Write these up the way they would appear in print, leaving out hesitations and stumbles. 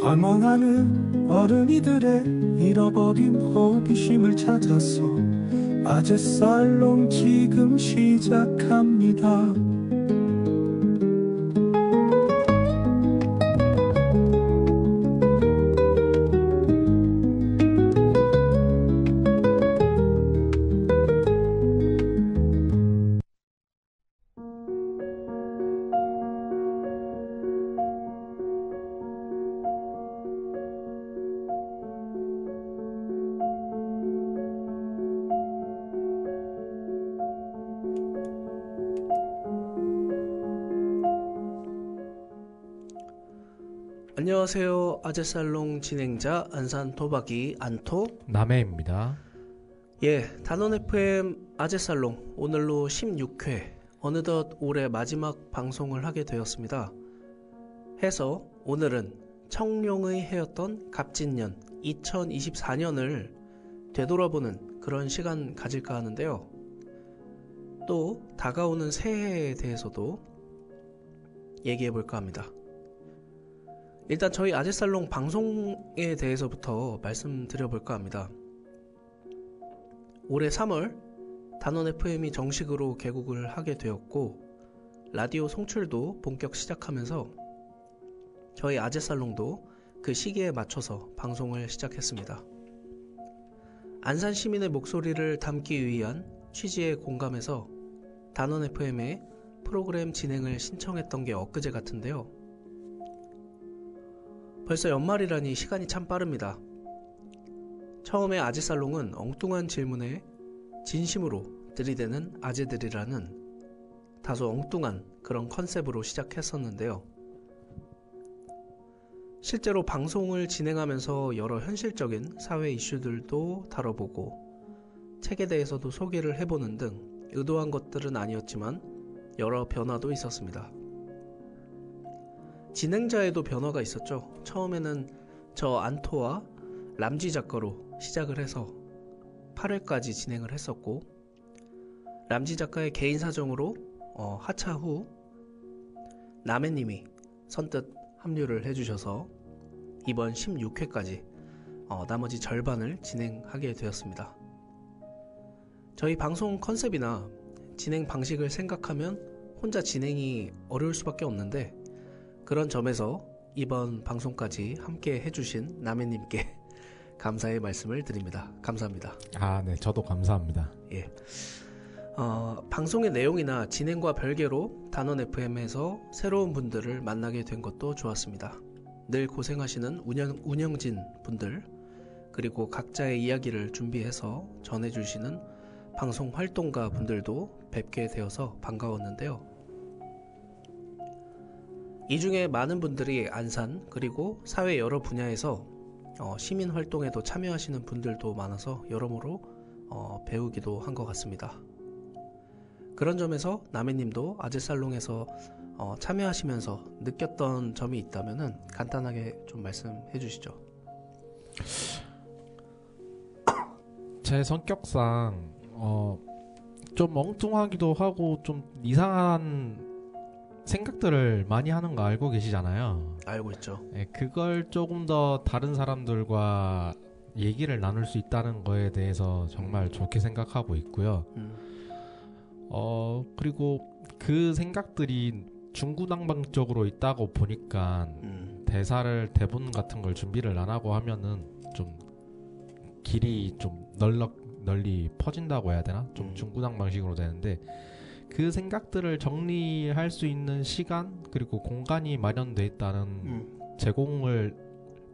방황하는 어른이들의 잃어버린 호기심을 찾아서 아재 살롱 지금 시작합니다. 안녕하세요. 아재살롱 진행자 안산토박이 안토 남해입니다. 단원 FM 아재살롱 오늘로 16회 어느덧 올해 마지막 방송을 하게 되었습니다. 해서 오늘은 청룡의 해였던 갑진년 2024년을 되돌아보는 그런 시간 가질까 하는데요. 또 다가오는 새해에 대해서도 얘기해 볼까 합니다. 일단 저희 아재살롱 방송에 대해서부터 말씀드려 볼까 합니다. 올해 3월 단원 FM이 정식으로 개국을 하게 되었고 라디오 송출도 본격 시작하면서 저희 아재살롱도 그 시기에 맞춰서 방송을 시작했습니다. 안산 시민의 목소리를 담기 위한 취지에 공감해서 단원 FM에 프로그램 진행을 신청했던 게 엊그제 같은데요. 벌써 연말이라니 시간이 참 빠릅니다. 처음에 아재살롱은 엉뚱한 질문에 진심으로 들이대는 아재들이라는 다소 엉뚱한 그런 컨셉으로 시작했었는데요. 실제로 방송을 진행하면서 여러 현실적인 사회 이슈들도 다뤄보고 책에 대해서도 소개를 해보는 등 의도한 것들은 아니었지만 여러 변화도 있었습니다. 진행자에도 변화가 있었죠. 처음에는 저 안토와 람쥐 작가로 시작을 해서 8회까지 진행을 했었고 람쥐 작가의 개인 사정으로 하차 후 남해님이 선뜻 합류를 해주셔서 이번 16회까지 나머지 절반을 진행하게 되었습니다. 저희 방송 컨셉이나 진행 방식을 생각하면 혼자 진행이 어려울 수밖에 없는데 그런 점에서 이번 방송까지 함께 해주신 남해님께 감사의 말씀을 드립니다. 감사합니다. 네, 저도 감사합니다. 방송의 내용이나 진행과 별개로 단원 FM에서 새로운 분들을 만나게 된 것도 좋았습니다. 늘 고생하시는 운영진 분들 그리고 각자의 이야기를 준비해서 전해주시는 방송 활동가 분들도 뵙게 되어서 반가웠는데요. 이 중에 많은 분들이 안산 그리고 사회 여러 분야에서 시민 활동에도 참여하시는 분들도 많아서 여러모로 배우기도 한 것 같습니다. 그런 점에서 남해님도 아재살롱에서 참여하시면서 느꼈던 점이 있다면 간단하게 좀 말씀해 주시죠. 제 성격상 좀 엉뚱하기도 하고 좀 이상한 생각들을 많이 하는 거 알고 계시잖아요. 알고 있죠. 그걸 조금 더 다른 사람들과 얘기를 나눌 수 있다는 거에 대해서 정말 좋게 생각하고 있고요. 그리고 그 생각들이 중구난방적으로 있다고 보니까 대본 같은 걸 준비를 안 하고 하면은 좀 길이 좀 널리 퍼진다고 해야 되나? 좀 중구난방식으로 되는데 그 생각들을 정리할 수 있는 시간 그리고 공간이 마련돼 있다는 제공을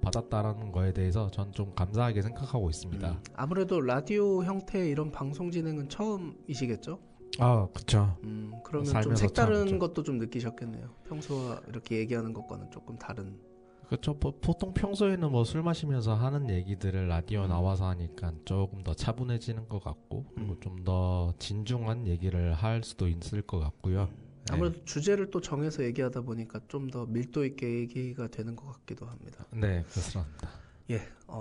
받았다는 거에 대해서 전 좀 감사하게 생각하고 있습니다. 아무래도 라디오 형태의 이런 방송 진행은 처음이시겠죠? 그쵸. 그러면 좀 색다른 것도 좀 느끼셨겠네요. 평소와 이렇게 얘기하는 것과는 조금 다른. 그렇죠. 보통 평소에는 뭐 술 마시면서 하는 얘기들을 라디오 나와서 하니까 조금 더 차분해지는 것 같고 그리고 좀 더 진중한 얘기를 할 수도 있을 것 같고요. 아무래도 주제를 또 정해서 얘기하다 보니까 좀 더 밀도 있게 얘기가 되는 것 같기도 합니다. 네, 그렇습니다.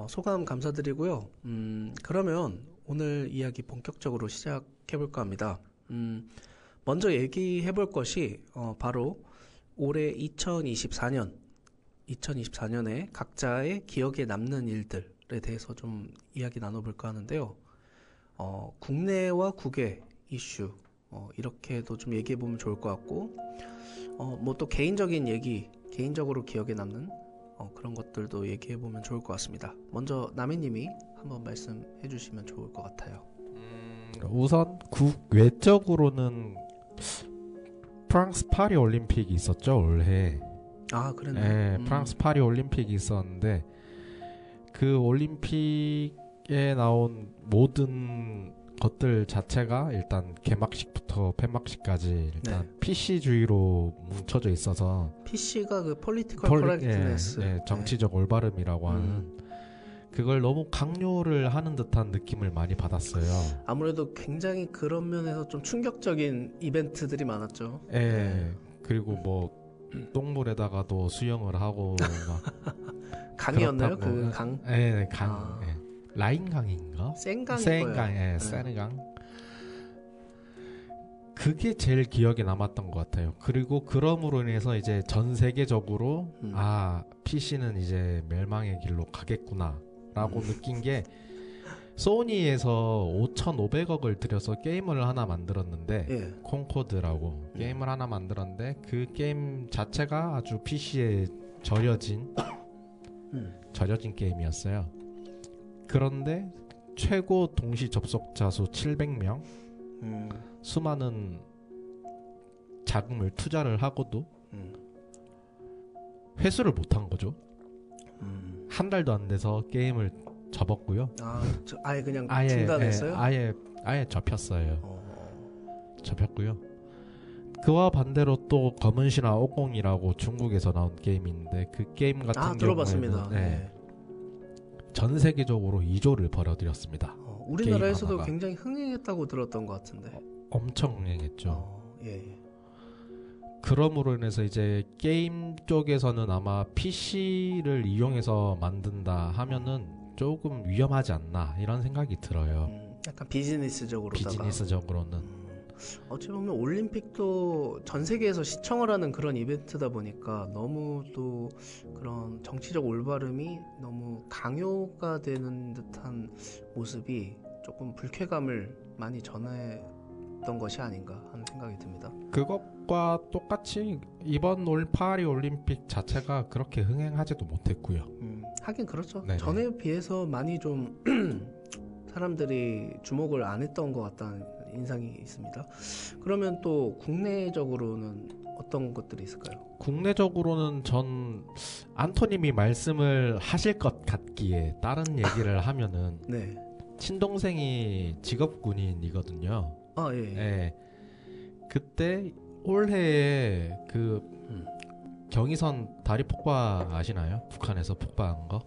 소감 감사드리고요. 그러면 오늘 이야기 본격적으로 시작해볼까 합니다. 먼저 얘기해볼 것이 바로 올해 2024년 2024년에 각자의 기억에 남는 일들에 대해서 좀 이야기 나눠볼까 하는데요. 국내와 국외 이슈 이렇게도 좀 얘기해보면 좋을 것 같고 뭐 또 개인적인 얘기, 개인적으로 기억에 남는 그런 것들도 얘기해보면 좋을 것 같습니다. 먼저 남해님이 한번 말씀해 주시면 좋을 것 같아요. 우선 국외적으로는 프랑스 파리 올림픽이 있었죠, 올해. 아, 그랬네. 네, 프랑스 파리 올림픽이 있었는데 그 올림픽에 나온 모든 것들 자체가 일단 개막식부터 폐막식까지 일단 네. PC주의로 뭉쳐져 있어서 PC가 그 Political Correctness, 정치적 올바름이라고 하는 그걸 너무 강요를 하는 듯한 느낌을 많이 받았어요. 아무래도 굉장히 그런 면에서 좀 충격적인 이벤트들이 많았죠. 네. 그리고 뭐 똥물에다가도 수영을 하고 막 강이었나요? 그렇다고. 그 강? 네, 강. 네. 라인강인가? 센강일 센강, 거예요. 센강. 그게 제일 기억에 남았던 것 같아요. 그리고 그럼으로 인해서 이제 전 세계적으로 PC는 이제 멸망의 길로 가겠구나라고 느낀 게 소니에서 5,500억을 들여서 게임을 하나 만들었는데 콩코드라고 게임을 하나 만들었는데 그 게임 자체가 아주 PC에 절여진 게임이었어요. 그런데 최고 동시 접속자 수 700명, 수많은 자금을 투자를 하고도 회수를 못한 거죠. 한 달도 안 돼서 게임을 접었고요. 아예 그냥 중단했어요? 아예 접혔어요. 접혔고요. 그와 반대로 또 검은 신화 50이라고 중국에서 나온 게임인데 그 게임 같은 들어봤습니다. 경우에는 전 세계적으로 2조를 벌어들였습니다. 우리나라에서도 굉장히 흥행했다고 들었던 것 같은데. 엄청 흥행했죠. 예. 그럼으로 인해서 이제 게임 쪽에서는 아마 PC를 이용해서 만든다 하면은 조금 위험하지 않나 이런 생각이 들어요. 약간 비즈니스적으로는. 어찌 보면 올림픽도 전 세계에서 시청을 하는 그런 이벤트다 보니까 너무 또 그런 정치적 올바름이 너무 강요가 되는 듯한 모습이 조금 불쾌감을 많이 전했던 것이 아닌가 하는 생각이 듭니다. 그것과 똑같이 이번 파리 올림픽 자체가 그렇게 흥행하지도 못했고요. 하긴 그렇죠. 네네. 전에 비해서 많이 좀 사람들이 주목을 안 했던 것 같다는 인상이 있습니다. 그러면 또 국내적으로는 어떤 것들이 있을까요? 국내적으로는 전 안토님이 말씀을 하실 것 같기에 다른 얘기를 하면은 친동생이 직업군인이거든요. 예. 그때 올해에 그 경의선 다리 폭파 아시나요? 북한에서 폭파한 거?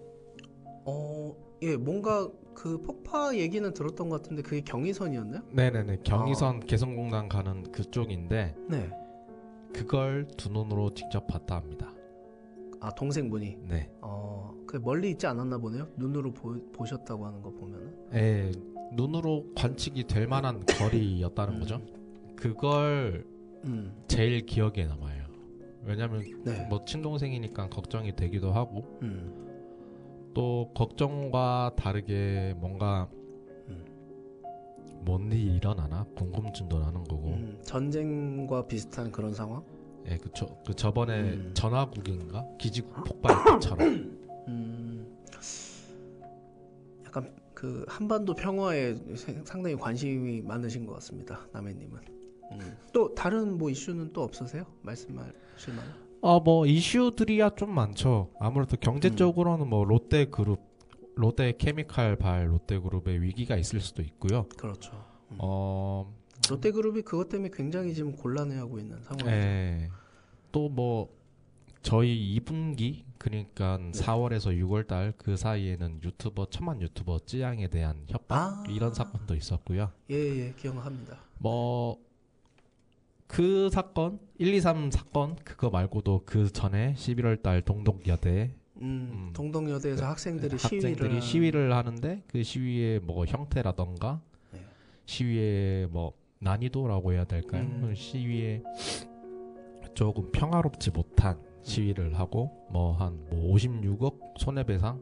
뭔가 그 폭파 얘기는 들었던 것 같은데 그게 경의선이었나요? 네네네. 경의선 개성공단 가는 그쪽인데 그걸 두 눈으로 직접 봤다 합니다. 동생분이? 네. 그 멀리 있지 않았나 보네요? 눈으로 보셨다고 하는 거 보면은? 네. 눈으로 관측이 될 만한 거리였다는 거죠. 그걸 제일 기억에 남아요. 왜냐면 뭐 친동생이니까 걱정이 되기도 하고 또 걱정과 다르게 뭔가 뭔 일이 일어나나 궁금증도 나는 거고. 전쟁과 비슷한 그런 상황? 예, 그쵸. 그 저번에 전화국인가 기지국 폭발처럼. 약간 그 한반도 평화에 상당히 관심이 많으신 것 같습니다, 남해님은. 또 다른 뭐 이슈는 또 없으세요? 말씀하실 만한? 뭐 이슈들이야 좀 많죠. 아무래도 경제적으로는 뭐 롯데 케미칼발 롯데그룹의 위기가 있을 수도 있고요. 그렇죠. 롯데그룹이 그것 때문에 굉장히 지금 곤란해하고 있는 상황이죠. 또 뭐 저희 2분기 그러니까 4월에서 6월달 그 사이에는 천만 유튜버 찌양에 대한 협박 이런 사건도 있었고요. 예, 기억합니다. 뭐 그 사건 123 사건 그거 말고도 그 전에 11월달 동덕여대 동덕여대에서 학생들이 시위를 하는데 그 시위의 뭐 형태라던가 시위의 뭐 난이도라고 해야 될까요? 시위에 조금 평화롭지 못한 시위를 하고 뭐 한 56억 손해배상을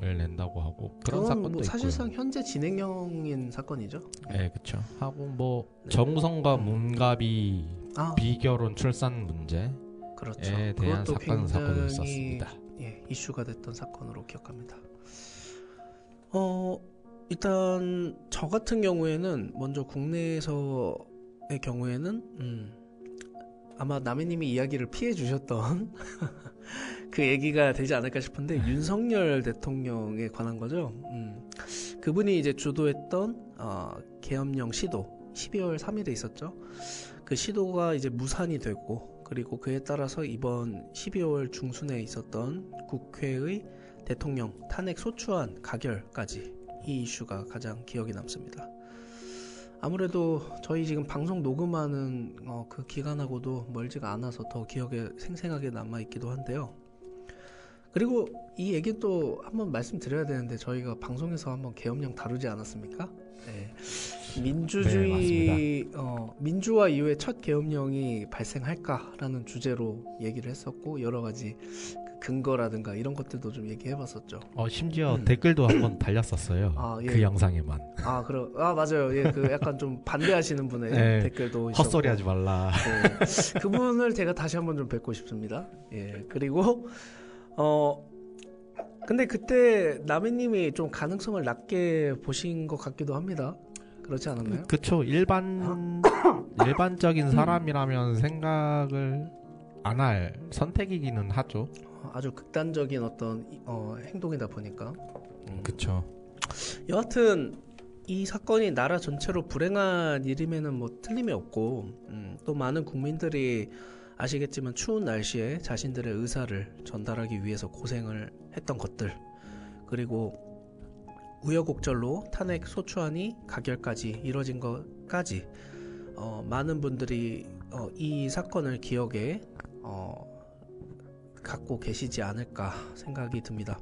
낸다고 하고 그런 사건도 뭐 있고요. 사실상 현재 진행형인 사건이죠. 네, 그렇죠. 하고 뭐 정우성과 문가비 비결혼 출산 문제에 그렇죠. 대한 사건도 있었습니다. 예, 이슈가 됐던 사건으로 기억합니다. 일단 저 같은 경우에는 먼저 국내에서의 경우에는 아마 남해님이 이야기를 피해 주셨던 그 얘기가 되지 않을까 싶은데 윤석열 대통령에 관한 거죠. 그분이 이제 주도했던 계엄령 시도 12월 3일에 있었죠. 그 시도가 이제 무산이 되고 그리고 그에 따라서 이번 12월 중순에 있었던 국회의 대통령 탄핵 소추안 가결까지 이 이슈가 가장 기억에 남습니다. 아무래도 저희 지금 방송 녹음하는 그 기간하고도 멀지가 않아서 더 기억에 생생하게 남아있기도 한데요. 그리고 이 얘기는 또 한번 말씀드려야 되는데 저희가 방송에서 한번 계엄령 다루지 않았습니까? 네. 민주주의, 민주화 이후에 첫 계엄령이 발생할까라는 주제로 얘기를 했었고 여러 가지 근거라든가 이런 것들도 좀 얘기해봤었죠. 심지어 댓글도 한번 달렸었어요. 예. 그 영상에만. 맞아요. 예, 그 약간 좀 반대하시는 분의 네, 댓글도 있었고. 헛소리하지 말라. 네, 그분을 제가 다시 한번 좀 뵙고 싶습니다. 예, 그리고 근데 그때 남해님이 좀 가능성을 낮게 보신 것 같기도 합니다. 그렇지 않았나요? 그쵸. 일반적인 사람이라면 생각을 안 할 선택이기는 하죠. 아주 극단적인 어떤 행동이다 보니까. 그쵸. 여하튼 이 사건이 나라 전체로 불행한 일임에는 뭐 틀림이 없고 또 많은 국민들이 아시겠지만 추운 날씨에 자신들의 의사를 전달하기 위해서 고생을 했던 것들 그리고 우여곡절로 탄핵 소추안이 가결까지 이뤄진 것까지 많은 분들이 이 사건을 기억에 갖고 계시지 않을까 생각이 듭니다.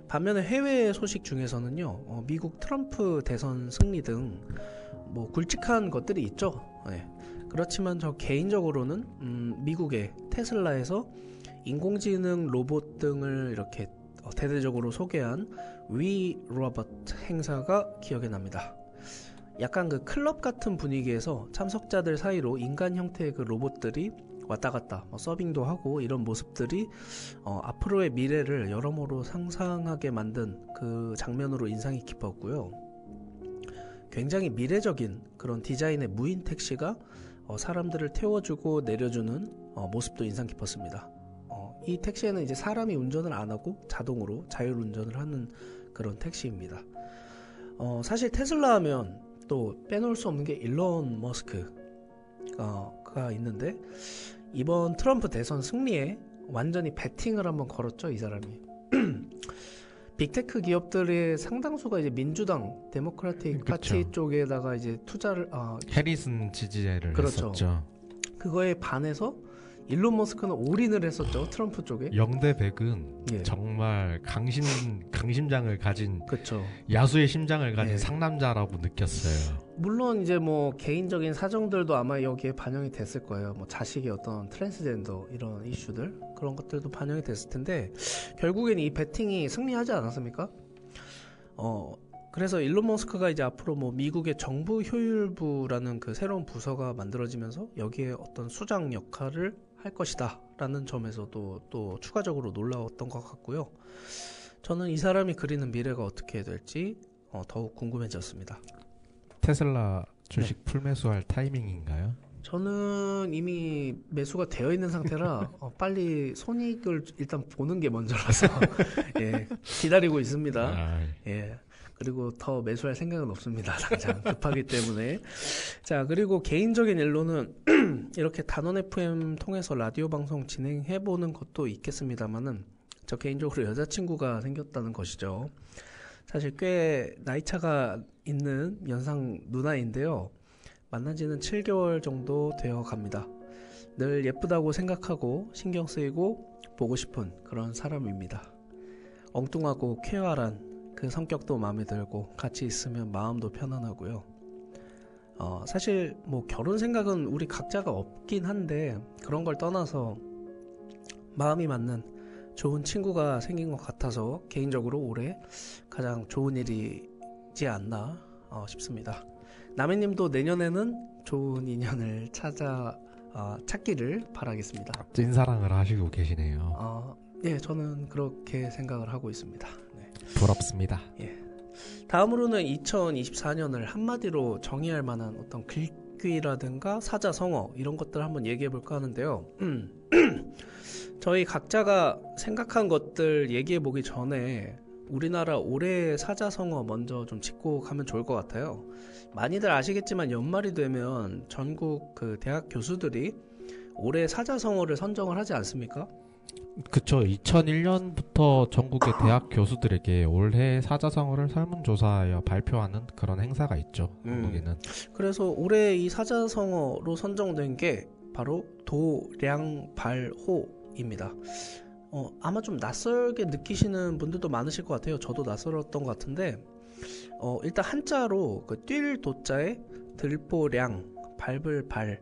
반면에 해외 소식 중에서는요, 미국 트럼프 대선 승리 등 뭐 굵직한 것들이 있죠. 네. 그렇지만 저 개인적으로는 미국의 테슬라에서 인공지능 로봇 등을 이렇게 대대적으로 소개한 위 로봇 행사가 기억에 납니다. 약간 그 클럽 같은 분위기에서 참석자들 사이로 인간 형태의 그 로봇들이 왔다 갔다 서빙도 하고 이런 모습들이 앞으로의 미래를 여러모로 상상하게 만든 그 장면으로 인상이 깊었고요. 굉장히 미래적인 그런 디자인의 무인 택시가 사람들을 태워주고 내려주는 모습도 인상 깊었습니다. 이 택시에는 이제 사람이 운전을 안 하고 자동으로 자율 운전을 하는 그런 택시입니다. 사실 테슬라 하면 또 빼놓을 수 없는 게 일론 머스크가 있는데 이번 트럼프 대선 승리에 완전히 베팅을 한번 걸었죠, 이 사람이. 빅테크 기업들의 상당수가 이제 민주당 데모크라틱 파티 쪽에다가 이제 투자를 해리슨 지지를 그렇죠. 했었죠. 그거에 반해서 일론 머스크는 올인을 했었죠, 트럼프 쪽에. 영대 백은 정말 강심장을 가진 그쵸. 야수의 심장을 가진 상남자라고 느꼈어요. 물론 이제 뭐 개인적인 사정들도 아마 여기에 반영이 됐을 거예요. 뭐 자식의 어떤 트랜스젠더 이런 이슈들 그런 것들도 반영이 됐을 텐데 결국엔 이 베팅이 승리하지 않았습니까? 그래서 일론 머스크가 이제 앞으로 뭐 미국의 정부 효율부라는 그 새로운 부서가 만들어지면서 여기에 어떤 수장 역할을 할 것이다 라는 점에서도 또 추가적으로 놀라웠던 것 같고요. 저는 이 사람이 그리는 미래가 어떻게 될지 더욱 궁금해졌습니다. 테슬라 주식 풀매수할 타이밍인가요? 저는 이미 매수가 되어 있는 상태라 빨리 손익을 일단 보는 게 먼저라서 기다리고 있습니다. 그리고 더 매수할 생각은 없습니다. 당장 급하기 때문에. 자, 그리고 개인적인 일로는 이렇게 단원 FM 통해서 라디오 방송 진행해보는 것도 있겠습니다만은 저 개인적으로 여자친구가 생겼다는 것이죠. 사실 꽤 나이차가 있는 연상 누나인데요. 만난 지는 7개월 정도 되어 갑니다. 늘 예쁘다고 생각하고 신경 쓰이고 보고 싶은 그런 사람입니다. 엉뚱하고 쾌활한 그 성격도 마음에 들고 같이 있으면 마음도 편안하고요. 사실 뭐 결혼 생각은 우리 각자가 없긴 한데 그런 걸 떠나서 마음이 맞는 좋은 친구가 생긴 것 같아서 개인적으로 올해 가장 좋은 일이지 않나 싶습니다. 남해님도 내년에는 좋은 인연을 찾기를 바라겠습니다. 찐사랑을 하시고 계시네요. 예, 저는 그렇게 생각을 하고 있습니다. 네. 부럽습니다. 예. 다음으로는 2024년을 한마디로 정의할 만한 어떤 글귀라든가 사자성어 이런 것들 한번 얘기해 볼까 하는데요. 저희 각자가 생각한 것들 얘기해 보기 전에 우리나라 올해의 사자성어 먼저 좀 짚고 가면 좋을 것 같아요. 많이들 아시겠지만 연말이 되면 전국 그 대학 교수들이 올해 사자성어를 선정을 하지 않습니까? 그쵸. 2001년부터 전국의 대학 교수들에게 올해 사자성어를 설문조사하여 발표하는 그런 행사가 있죠. 한국에는. 그래서 올해 이 사자성어로 선정된 게 바로 도량발호입니다. 아마 좀 낯설게 느끼시는 분들도 많으실 것 같아요. 저도 낯설었던 것 같은데 일단 한자로 그 뛸 도자에 들보량, 밟을 발,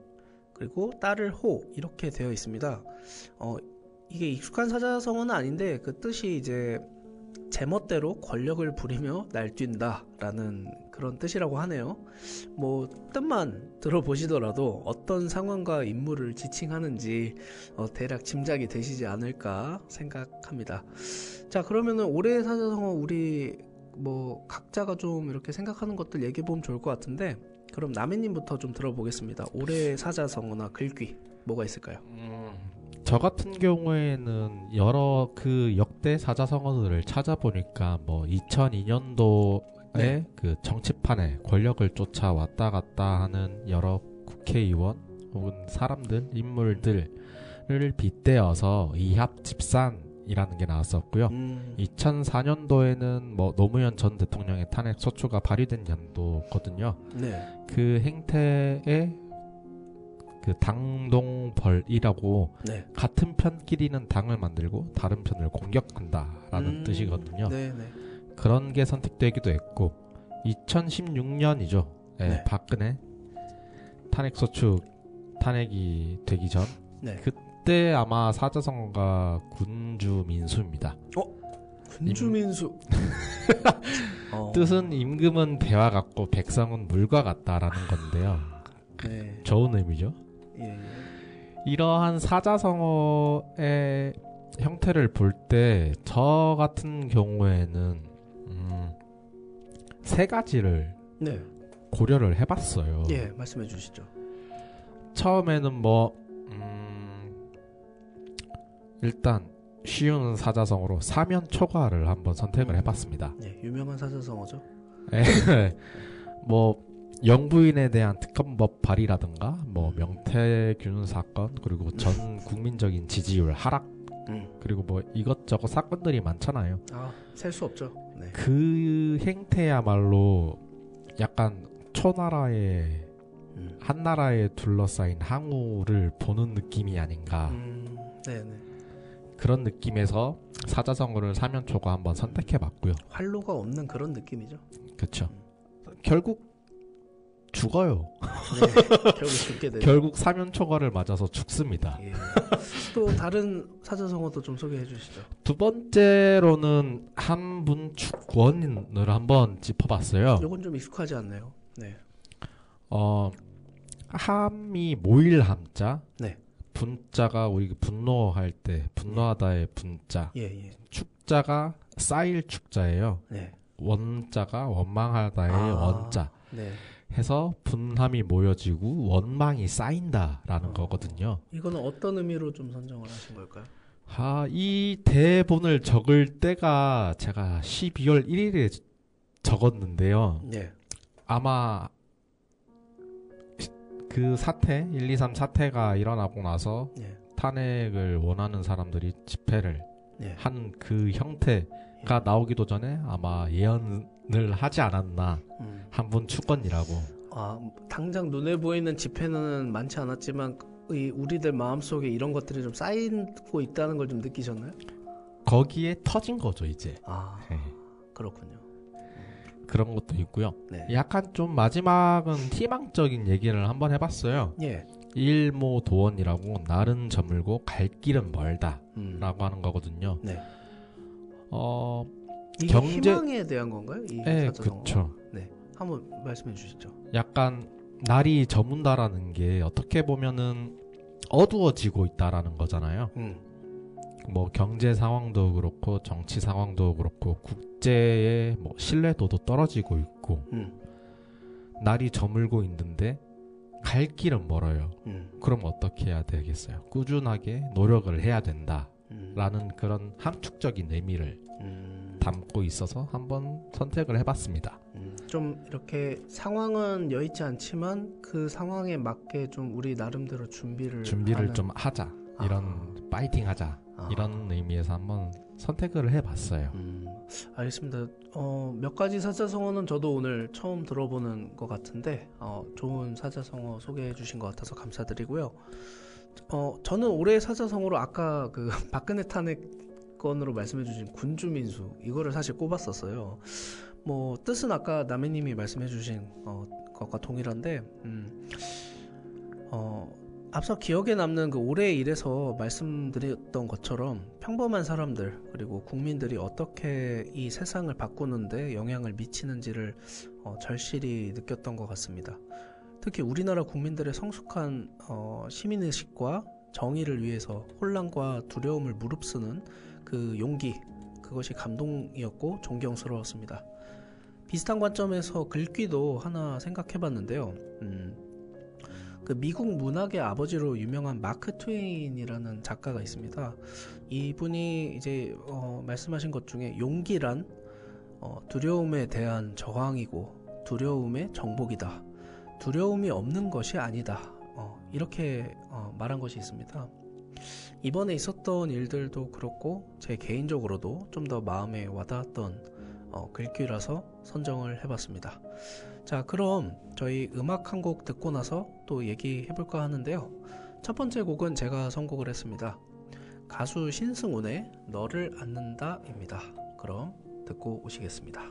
그리고 따를 호 이렇게 되어 있습니다. 이게 익숙한 사자성어는 아닌데 그 뜻이 이제 제멋대로 권력을 부리며 날뛴다 라는 그런 뜻이라고 하네요. 뭐 뜻만 들어보시더라도 어떤 상황과 인물을 지칭하는지 대략 짐작이 되시지 않을까 생각합니다. 자, 그러면은 올해의 사자성어 우리 뭐 각자가 좀 이렇게 생각하는 것들 얘기해보면 좋을 것 같은데, 그럼 남해님부터 좀 들어보겠습니다. 올해의 사자성어나 글귀 뭐가 있을까요? 저 같은 경우에는 여러 그 역대 사자성어들을 찾아보니까 뭐 2002년도에 그 정치판에 권력을 쫓아 왔다 갔다 하는 여러 국회의원 혹은 사람들, 인물들을 빗대어서 이합집산이라는 게 나왔었고요. 2004년도에는 뭐 노무현 전 대통령의 탄핵 소추가 발의된 연도거든요. 네. 그 행태에 그 당동벌이라고 같은 편끼리는 당을 만들고 다른 편을 공격한다라는 뜻이거든요. 네네. 그런 게 선택되기도 했고 2016년이죠. 네. 박근혜 탄핵소추 탄핵이 되기 전 그때 아마 사자성어가 군주민수입니다. 군주민수. 뜻은 임금은 배와 같고 백성은 물과 같다라는 건데요. 네. 좋은 의미죠. 예. 이러한 사자성어의 형태를 볼 때 저 같은 경우에는 세 가지를 고려를 해봤어요. 예, 말씀해 주시죠. 처음에는 뭐 일단 쉬운 사자성어로 사면초가를 한번 선택을 해봤습니다. 네, 유명한 사자성어죠. 뭐 영부인에 대한 특검법 발의라든가 뭐 명태균 사건, 그리고 전 국민적인 지지율 하락, 그리고 뭐 이것저것 사건들이 많잖아요. 셀 수 없죠. 네. 그 행태야말로 약간 초나라의 한 나라에 둘러싸인 항우를 보는 느낌이 아닌가. 네네. 그런 느낌에서 사자성어를 사면초가 한번 선택해봤고요. 활로가 없는 그런 느낌이죠. 그렇죠. 결국 죽어요. 네, 결국 죽게 되죠. 결국 사면초가를 맞아서 죽습니다. 예. 또 다른 사자성어도 좀 소개해 주시죠. 두 번째로는 한분축원을 한번 짚어봤어요. 이건 좀 익숙하지 않나요? 네. 함이 모일 함자. 네. 분자가 우리 분노할 때 분노하다의 분자. 예. 축자가 쌓일 축자예요. 네. 원자가 원망하다의 원자. 네. 해서 분함이 모여지고 원망이 쌓인다라는 거거든요. 이거는 어떤 의미로 좀 선정을 하신 걸까요? 이 대본을 적을 때가 제가 12월 1일에 적었는데요. 네. 아마 그 사태, 123 사태가 일어나고 나서 탄핵을 원하는 사람들이 집회를 한 그 형태가 나오기도 전에 아마 예언을 하지 않았나. 한분 축건이라고. 당장 눈에 보이는 집회는 많지 않았지만 우리들 마음속에 이런 것들이 좀 쌓이고 있다는 걸 좀 느끼셨나요? 거기에 터진 거죠 이제. 그렇군요. 그런 것도 있고요. 약간 좀 마지막은 희망적인 얘기를 한번 해봤어요. 일모도원이라고 날은 저물고 갈 길은 멀다 라고 하는 거거든요. 네. 이게 희망에 대한 건가요? 이 사자성어가? 그쵸. 네, 한번 말씀해 주시죠. 약간 날이 저문다라는 게 어떻게 보면은 어두워지고 있다라는 거잖아요. 뭐 경제 상황도 그렇고 정치 상황도 그렇고 국제의 뭐 신뢰도도 떨어지고 있고 날이 저물고 있는데 갈 길은 멀어요. 그럼 어떻게 해야 되겠어요? 꾸준하게 노력을 해야 된다라는 그런 함축적인 의미를 담고 있어서 한번 선택을 해봤습니다. 좀 이렇게 상황은 여의치 않지만 그 상황에 맞게 좀 우리 나름대로 준비를 하는... 좀 하자. 이런 파이팅 하자. 이런 의미에서 한번 선택을 해봤어요. 알겠습니다. 몇 가지 사자성어는 저도 오늘 처음 들어보는 것 같은데 좋은 사자성어 소개해 주신 것 같아서 감사드리고요. 저는 올해 사자성어로 아까 그 박근혜 탄핵건으로 말씀해 주신 군주민수 이거를 사실 꼽았었어요. 뭐 뜻은 아까 남해님이 말씀해 주신 것과 동일한데 앞서 기억에 남는 그 올해의 일에서 말씀드렸던 것처럼 평범한 사람들 그리고 국민들이 어떻게 이 세상을 바꾸는데 영향을 미치는지를 절실히 느꼈던 것 같습니다. 특히 우리나라 국민들의 성숙한 시민의식과 정의를 위해서 혼란과 두려움을 무릅쓰는 그 용기 그것이 감동이었고 존경스러웠습니다. 비슷한 관점에서 글귀도 하나 생각해봤는데요. 그 미국 문학의 아버지로 유명한 마크 트웨인이라는 작가가 있습니다. 이분이 이제 말씀하신 것 중에 용기란 두려움에 대한 저항이고 두려움의 정복이다. 두려움이 없는 것이 아니다. 이렇게 말한 것이 있습니다. 이번에 있었던 일들도 그렇고 제 개인적으로도 좀 더 마음에 와닿았던 글귀라서 선정을 해봤습니다. 자, 그럼 저희 음악 한 곡 듣고 나서 또 얘기해볼까 하는데요. 첫 번째 곡은 제가 선곡을 했습니다. 가수 신승훈의 너를 안는다 입니다. 그럼 듣고 오시겠습니다.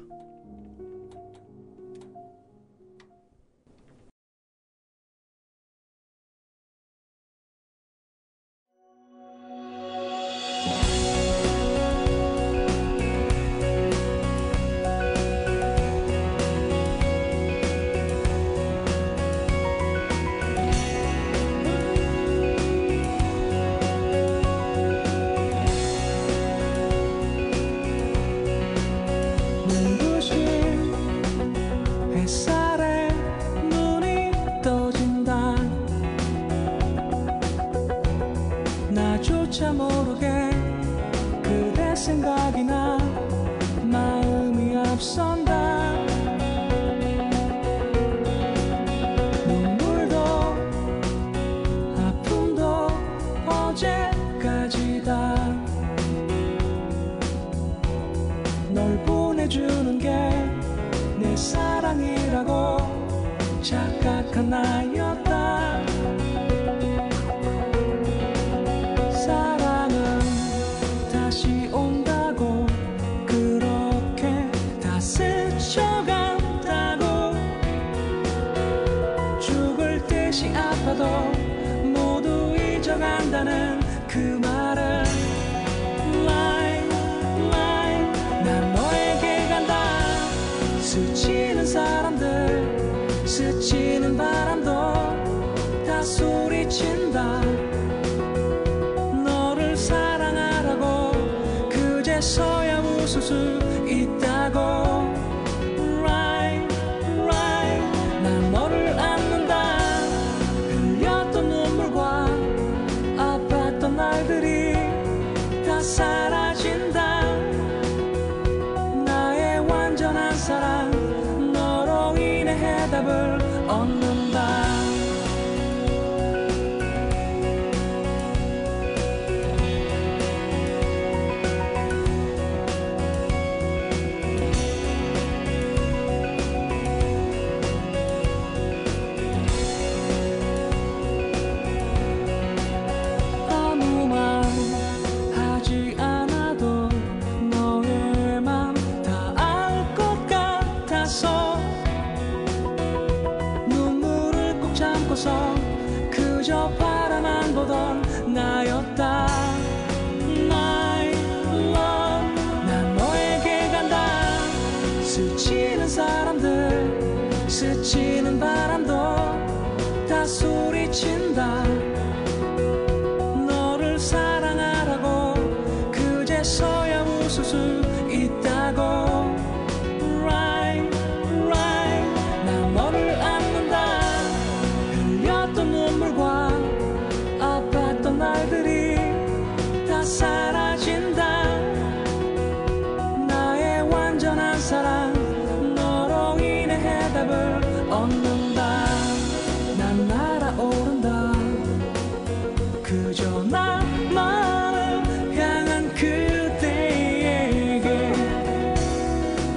저 나만을 향한 그대에게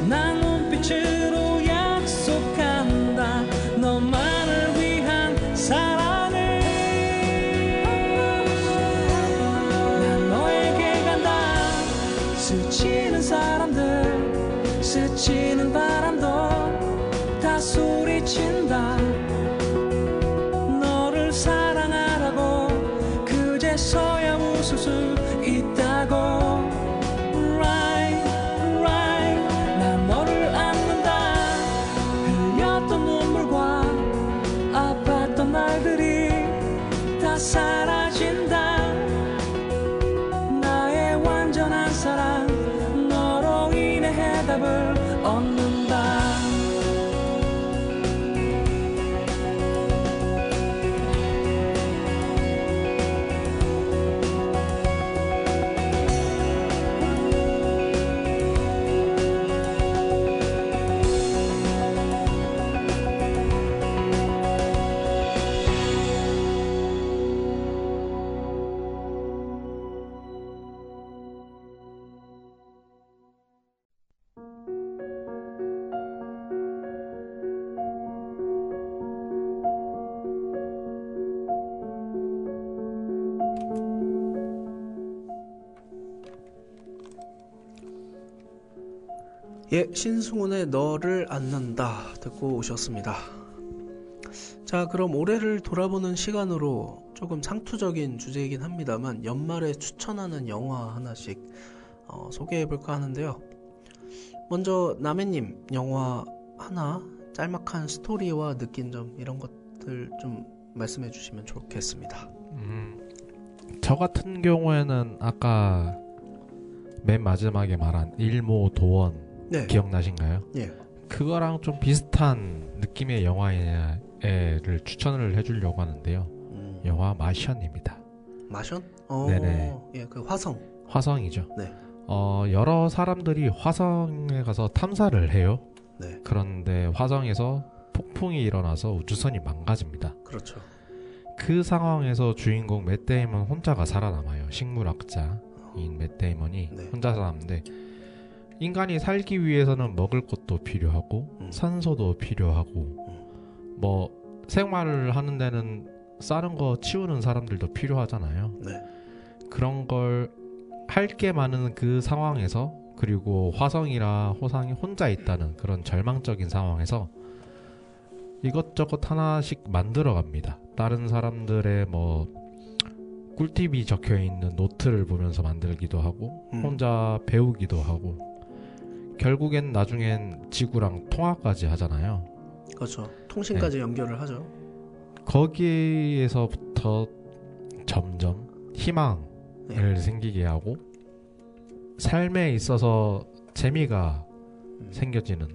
난 눈빛으로 약속한다. 너만을 위한 사랑을 난 너에게 간다. 스치는 사람들 스치는 바람도 다 소리친다. 너를 사랑하라고 그제서야 웃을 수 있다고. Right, right. 난 너를 안는다. 흘렸던 눈물과 아팠던 날들이 다 사라진다. 나의 완전한 사랑 너로 인해 해답을 얻는다. 예, 신승훈의 너를 안는다 듣고 오셨습니다. 자, 그럼 올해를 돌아보는 시간으로 조금 상투적인 주제이긴 합니다만 연말에 추천하는 영화 하나씩 소개해볼까 하는데요. 먼저 남해님, 영화 하나 짤막한 스토리와 느낀 점 이런 것들 좀 말씀해 주시면 좋겠습니다. 저 같은 경우에는 아까 맨 마지막에 말한 일모도원 네. 기억나신가요? 예. 그거랑 좀 비슷한 느낌의 영화를 추천을 해주려고 하는데요. 영화 마션입니다. 마션? 네네. 예, 그 화성이죠. 네. 여러 사람들이 화성에 가서 탐사를 해요. 네. 그런데 화성에서 폭풍이 일어나서 우주선이 망가집니다. 그렇죠. 그 상황에서 주인공 맷 데이먼 혼자가 살아남아요. 식물학자인 맷 데이먼이 네. 혼자 살아남는데 인간이 살기 위해서는 먹을 것도 필요하고 산소도 필요하고 뭐 생활을 하는 데는 싸는 거 치우는 사람들도 필요하잖아요. 네. 그런 걸 할 게 많은 그 상황에서 그리고 화성이라 호상이 혼자 있다는 그런 절망적인 상황에서 이것저것 하나씩 만들어 갑니다. 다른 사람들의 뭐 꿀팁이 적혀 있는 노트를 보면서 만들기도 하고 혼자 배우기도 하고 결국엔 나중엔 지구랑 통화까지 하잖아요. 그렇죠. 통신까지 네. 연결을 하죠. 거기에서부터 점점 희망을 생기게 하고 삶에 있어서 재미가 생겨지는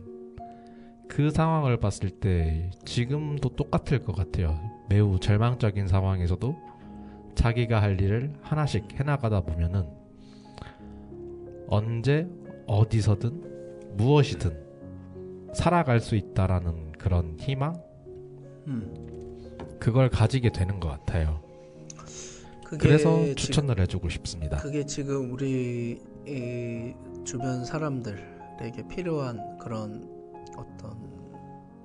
그 상황을 봤을 때 지금도 똑같을 것 같아요. 매우 절망적인 상황에서도 자기가 할 일을 하나씩 해나가다 보면은 언제 어디서든 무엇이든 살아갈 수 있다라는 그런 희망? 그걸 가지게 되는 것 같아요. 그래서 추천을 해주고 싶습니다. 그게 지금 우리 이 주변 사람들에게 필요한 그런 어떤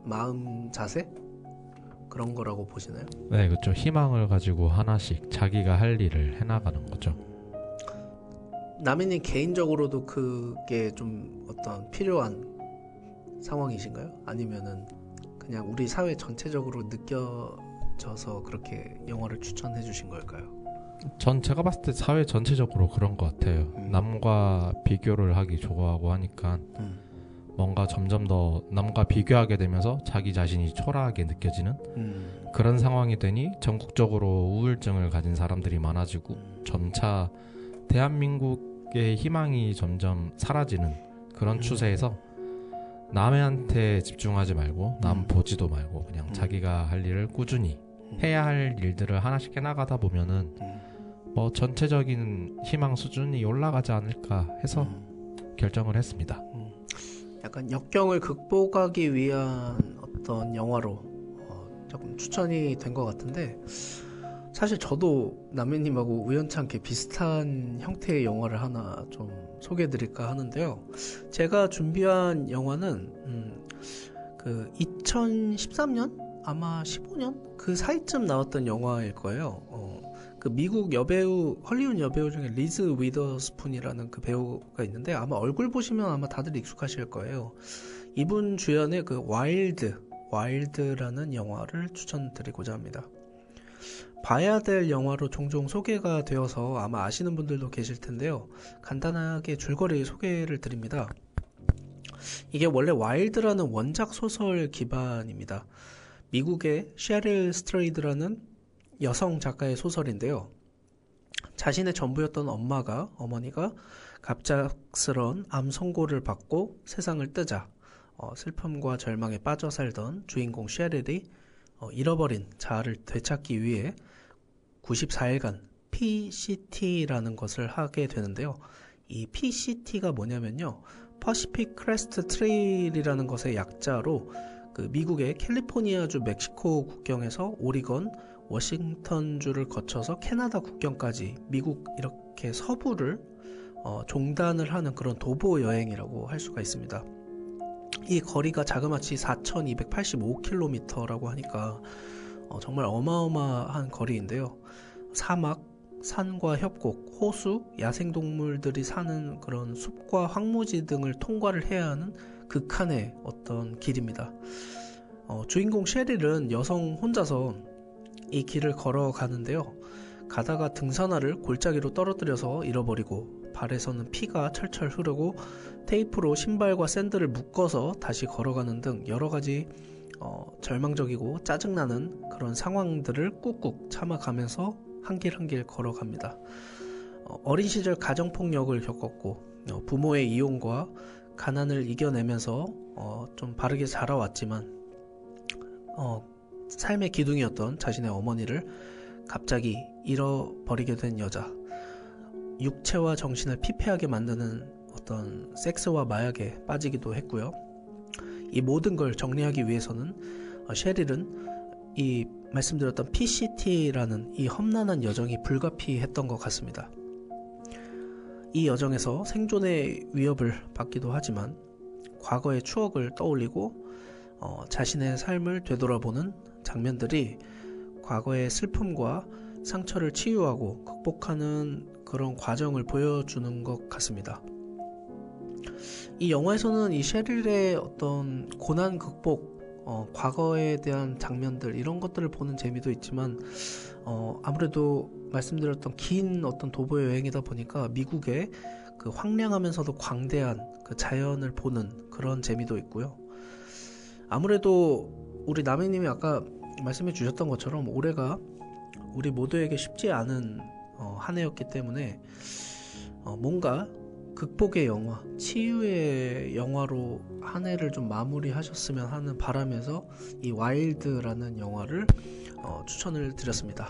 마음 자세? 그런 거라고 보시나요? 네, 그렇죠. 희망을 가지고 하나씩 자기가 할 일을 해나가는 거죠. 남인님 개인적으로도 그게 좀 어떤 필요한 상황이신가요? 아니면은 그냥 우리 사회 전체적으로 느껴져서 그렇게 영화를 추천해 주신 걸까요? 전 제가 봤을 때 사회 전체적으로 그런 것 같아요. 남과 비교를 하기 좋아하고 하니까 뭔가 점점 더 남과 비교하게 되면서 자기 자신이 초라하게 느껴지는 그런 상황이 되니 전국적으로 우울증을 가진 사람들이 많아지고 점차 대한민국의 희망이 점점 사라지는 그런 추세에서 남한테 집중하지 말고 남 보지도 말고 그냥 자기가 할 일을 꾸준히 해야 할 일들을 하나씩 해나가다 보면은 뭐 전체적인 희망 수준이 올라가지 않을까 해서 결정을 했습니다. 약간 역경을 극복하기 위한 어떤 영화로 조금 추천이 된 것 같은데 사실 저도 남해님하고 우연찮게 비슷한 형태의 영화를 하나 좀 소개해드릴까 하는데요. 제가 준비한 영화는 그 2013년? 아마 15년? 그 사이쯤 나왔던 영화일 거예요. 그 미국 여배우, 헐리우드 여배우 중에 리즈 위더스푼이라는 그 배우가 있는데 아마 얼굴 보시면 아마 다들 익숙하실 거예요. 이분 주연의 그 와일드라는 영화를 추천드리고자 합니다. 봐야 될 영화로 종종 소개가 되어서 아마 아시는 분들도 계실 텐데요. 간단하게 줄거리 소개를 드립니다. 이게 원래 와일드라는 원작 소설 기반입니다. 미국의 셰릴 스트레이드라는 여성 작가의 소설인데요. 자신의 전부였던 어머니가 갑작스런 암 선고를 받고 세상을 뜨자 슬픔과 절망에 빠져 살던 주인공 셰릴이 잃어버린 자아를 되찾기 위해 94일간 PCT라는 것을 하게 되는데요. 이 PCT가 뭐냐면요. 퍼시픽 크레스트 트레일이라는 것의 약자로 그 미국의 캘리포니아주 멕시코 국경에서 오리건, 워싱턴주를 거쳐서 캐나다 국경까지 미국 이렇게 서부를 종단을 하는 그런 도보 여행이라고 할 수가 있습니다. 이 거리가 자그마치 4,285km라고 하니까 정말 어마어마한 거리인데요. 사막, 산과 협곡, 호수, 야생동물들이 사는 그런 숲과 황무지 등을 통과를 해야 하는 극한의 어떤 길입니다. 주인공 셰릴은 여성 혼자서 이 길을 걸어가는데요. 가다가 등산화를 골짜기로 떨어뜨려서 잃어버리고 발에서는 피가 철철 흐르고 테이프로 신발과 샌들을 묶어서 다시 걸어가는 등 여러가지 절망적이고 짜증나는 그런 상황들을 꾹꾹 참아가면서 한 길 한 길 걸어갑니다. 어린 시절 가정폭력을 겪었고 부모의 이용과 가난을 이겨내면서 좀 바르게 자라왔지만 삶의 기둥이었던 자신의 어머니를 갑자기 잃어버리게 된 여자, 육체와 정신을 피폐하게 만드는 어떤 섹스와 마약에 빠지기도 했고요. 이 모든 걸 정리하기 위해서는 셰릴은 이 말씀드렸던 PCT라는 이 험난한 여정이 불가피했던 것 같습니다. 이 여정에서 생존의 위협을 받기도 하지만 과거의 추억을 떠올리고 자신의 삶을 되돌아보는 장면들이 과거의 슬픔과 상처를 치유하고 극복하는 그런 과정을 보여주는 것 같습니다. 이 영화에서는 이 셰릴의 어떤 고난 극복, 과거에 대한 장면들 이런 것들을 보는 재미도 있지만 아무래도 말씀드렸던 긴 어떤 도보 여행이다 보니까 미국의 그 황량하면서도 광대한 그 자연을 보는 그런 재미도 있고요. 아무래도 우리 남해님이 아까 말씀해 주셨던 것처럼 올해가 우리 모두에게 쉽지 않은 한 해였기 때문에 뭔가 극복의 영화, 치유의 영화로 한 해를 좀 마무리하셨으면 하는 바람에서 이 와일드라는 영화를 추천을 드렸습니다.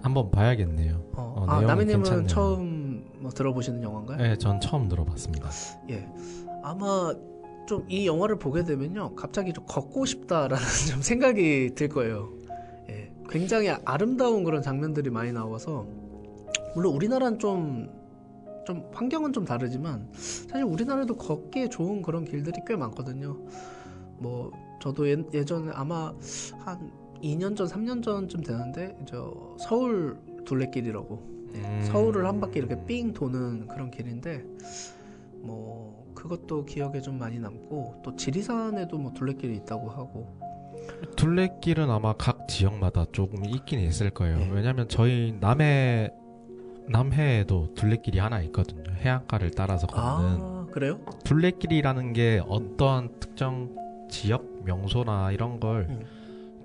한번 봐야겠네요. 남해님은 괜찮네요. 처음 들어보시는 영화인가요? 네, 전 처음 들어봤습니다. 예, 아마 좀 이 영화를 보게 되면요, 갑자기 좀 걷고 싶다라는 좀 생각이 들 거예요. 예, 굉장히 아름다운 그런 장면들이 많이 나와서 물론 우리나라는 좀 환경은 좀 다르지만 사실 우리나라도 걷기에 좋은 그런 길들이 꽤 많거든요. 뭐 저도 예전에 아마 한 2년 전, 3년 전쯤 되는데 서울 둘레길이라고 서울을 한 바퀴 이렇게 삥 도는 그런 길인데 뭐 그것도 기억에 좀 많이 남고 또 지리산에도 뭐 둘레길이 있다고 하고 둘레길은 아마 각 지역마다 조금 있긴 있을 거예요. 네. 왜냐하면 저희 남해에도 둘레길이 하나 있거든요. 해안가를 따라서 걷는. 아, 그래요? 둘레길이라는 게 어떠한 특정 지역 명소나 이런 걸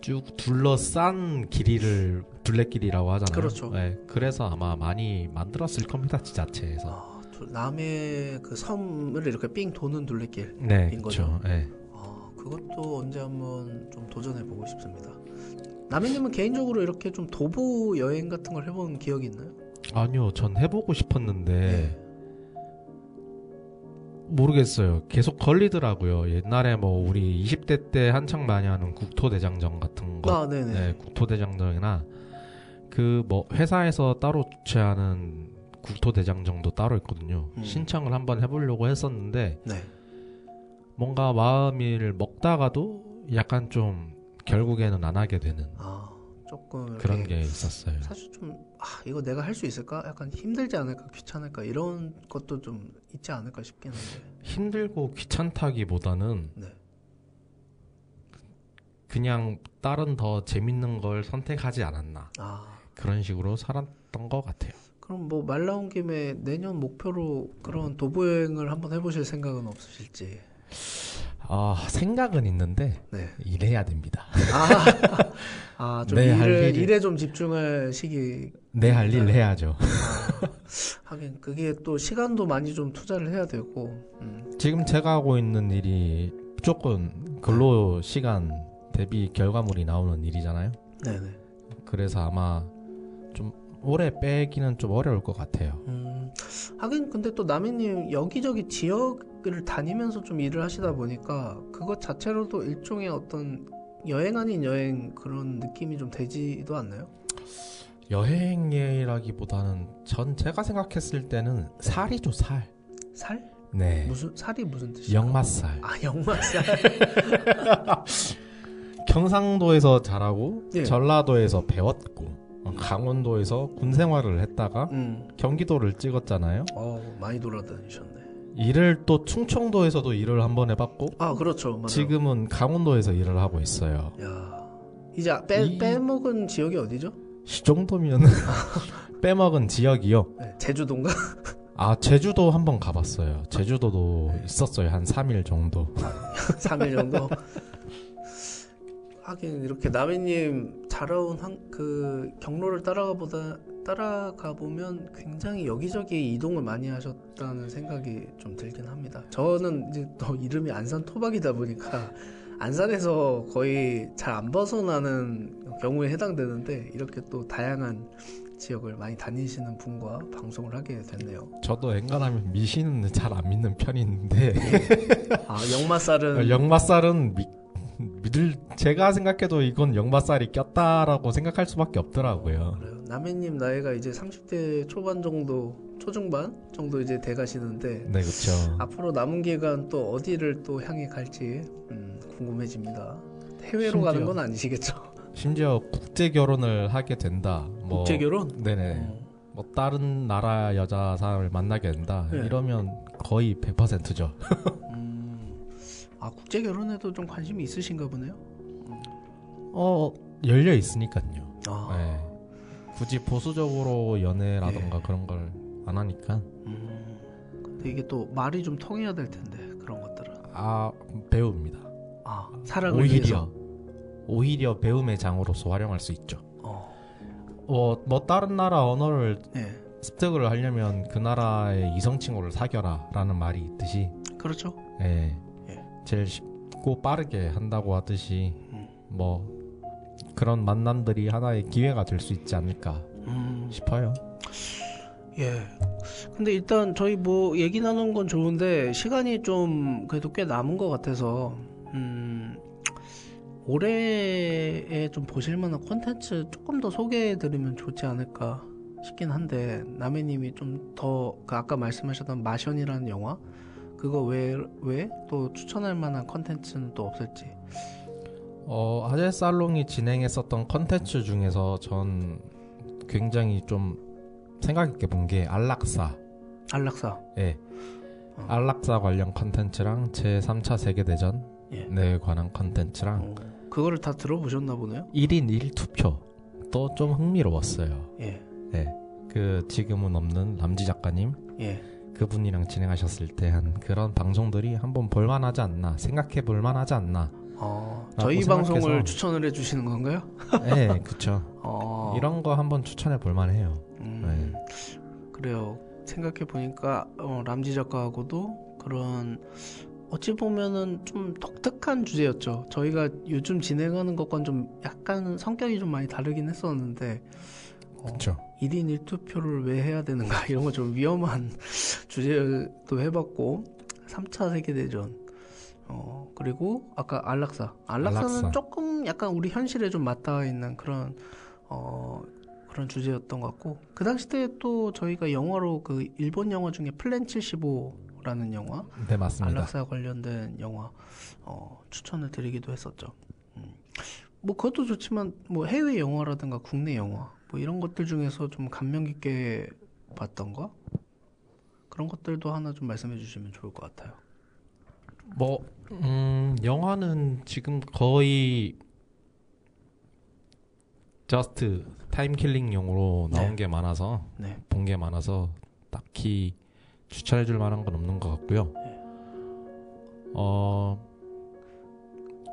쭉 둘러싼 길이를 둘레길이라고 하잖아요. 그렇죠. 네, 그래서 아마 많이 만들었을 겁니다. 지자체에서. 남해 그 섬을 이렇게 삥 도는 둘레길인 네, 거죠. 그렇죠. 네. 그것도 언제 한번 좀 도전해보고 싶습니다. 남해님은 개인적으로 이렇게 좀 도보 여행 같은 걸 해본 기억이 있나요? 아니요, 전 해보고 싶었는데 네. 모르겠어요. 계속 걸리더라고요. 옛날에 뭐 우리 20대 때 한창 많이 하는 국토대장정 같은 거, 네네. 네, 국토대장정이나 그 뭐 회사에서 따로 주최하는 국토대장정도 따로 있거든요. 신청을 한번 해보려고 했었는데 네. 뭔가 마음을 먹다가도 약간 좀 결국에는 안 하게 되는 조금 그런 게 있었어요. 사실 좀 이거 내가 할 수 있을까? 약간 힘들지 않을까? 귀찮을까? 이런 것도 좀 있지 않을까 싶긴 한데. 힘들고 귀찮다기보다는 네. 그냥 다른 더 재밌는 걸 선택하지 않았나 그런 식으로 살았던 것 같아요. 그럼 뭐 말 나온 김에 내년 목표로 그런 도보여행을 한번 해보실 생각은 없으실지? 생각은 있는데 네. 일해야 됩니다. 좀 일에 좀 집중할 시기. 내 할 일 해야죠. 하긴 그게 또 시간도 많이 좀 투자를 해야 되고. 지금 제가 하고 있는 일이 무조건 근로 시간 대비 결과물이 나오는 일이잖아요. 네네. 그래서 아마 좀 오래 빼기는 좀 어려울 것 같아요. 하긴 근데 또 남해님 여기저기 지역을 다니면서 좀 일을 하시다 보니까 그것 자체로도 일종의 어떤 여행 아닌 여행 그런 느낌이 좀 되지도 않나요? 여행이라기보다는 제가 생각했을 때는 살이죠, 살. 살? 네. 살이 무슨 뜻이에요? 역맛살. 역맛살. 경상도에서 자라고 예. 전라도에서 배웠고 강원도에서 군 생활을 했다가 경기도를 찍었잖아요. 많이 돌아다니셨네. 일을 또 충청도에서도 일을 한번 해봤고 그렇죠. 맞아요. 지금은 강원도에서 일을 하고 있어요. 야, 이제 빼먹은 지역이 어디죠? 이 정도면 빼먹은 지역이요? 네, 제주도인가? 제주도 한번 가봤어요. 제주도도 있었어요. 한 3일 정도. 3일 정도? 하긴 이렇게 남해님 자라온 그 경로를 따라가 보면 굉장히 여기저기 이동을 많이 하셨다는 생각이 좀 들긴 합니다. 저는 이제 또 이름이 안산 토박이다 보니까 안산에서 거의 잘 안 벗어나는 경우에 해당되는데 이렇게 또 다양한 지역을 많이 다니시는 분과 방송을 하게 됐네요. 저도 엔간하면 미신은 잘 안 믿는 편인데 역마살은 제가 생각해도 이건 역마살이 꼈다라고 생각할 수밖에 없더라고요. 그래요. 남해님 나이가 이제 30대 초반 정도, 초중반 정도 이제 돼가시는데, 네, 그렇죠. 앞으로 남은 기간 또 어디를 또 향해 갈지 궁금해집니다. 해외로 가는 건 아니시겠죠? 심지어 국제 결혼을 하게 된다. 국제 결혼? 네네. 뭐 다른 나라 여자 사람을 만나게 된다. 네. 이러면 거의 100%죠. 국제 결혼에도 좀 관심이 있으신가 보네요. 열려 있으니까요. 네. 굳이 보수적으로 연애라던가 그런 걸 안 하니까. 근데 이게 또 말이 좀 통해야 될 텐데 그런 것들은. 배웁니다. 사랑을 위해서. 오히려 배움의 장으로서 활용할 수 있죠. 뭐 다른 나라 언어를 습득을 하려면 그 나라의 이성 친구를 사겨라라는 말이 있듯이. 그렇죠. 제일 쉽고 빠르게 한다고 하듯이 뭐 그런 만남들이 하나의 기회가 될 수 있지 않을까 싶어요. 근데 일단 저희 뭐 얘기 나눈 건 좋은데 시간이 좀 그래도 꽤 남은 것 같아서 올해에 좀 보실만한 콘텐츠 조금 더 소개해드리면 좋지 않을까 싶긴 한데 남해님이 좀 더 아까 말씀하셨던 마션이라는 영화 그거 외에 또 추천할 만한 컨텐츠는 또 없을지. 아재살롱이 진행했었던 컨텐츠 중에서 전 굉장히 좀 생각 있게 본 게 안락사. 예. 안락사 관련 컨텐츠랑 제3차 세계대전에 관한 컨텐츠랑 그거를 다 들어보셨나 보네요. 1인 1투표도 좀 흥미로웠어요. 그 지금은 없는 람지 작가님 그분이랑 진행하셨을 때 한 그런 방송들이 한번 볼만하지 않나, 생각해 볼만하지 않나. 저희 방송을 추천을 해주시는 건가요? 네, 그렇죠. 이런 거 한번 추천해 볼만해요. 그래요. 생각해 보니까 람지 작가하고도 그런 어찌 보면은 좀 독특한 주제였죠. 저희가 요즘 진행하는 것과는 좀 약간 성격이 좀 많이 다르긴 했었는데. 그렇죠. 1인 1투표를 왜 해야 되는가 이런 거 좀 위험한 주제도 해봤고 3차 세계대전 그리고 아까 안락사는 조금 약간 우리 현실에 좀 맞닿아 있는 그런 그런 주제였던 것 같고 그 당시 때 또 저희가 영화로 그 일본 영화 중에 플랜 75라는 영화 네, 맞습니다. 안락사 관련된 영화 추천을 드리기도 했었죠. 뭐 그것도 좋지만 뭐 해외 영화라든가 국내 영화 뭐 이런 것들 중에서 좀 감명 깊게 봤던 거 그런 것들도 하나 좀 말씀해 주시면 좋을 것 같아요. 뭐 영화는 지금 거의 저스트 타임킬링용으로 나온 네. 게 많아서 네. 본 게 많아서 딱히 추천해줄 만한 건 없는 것 같고요.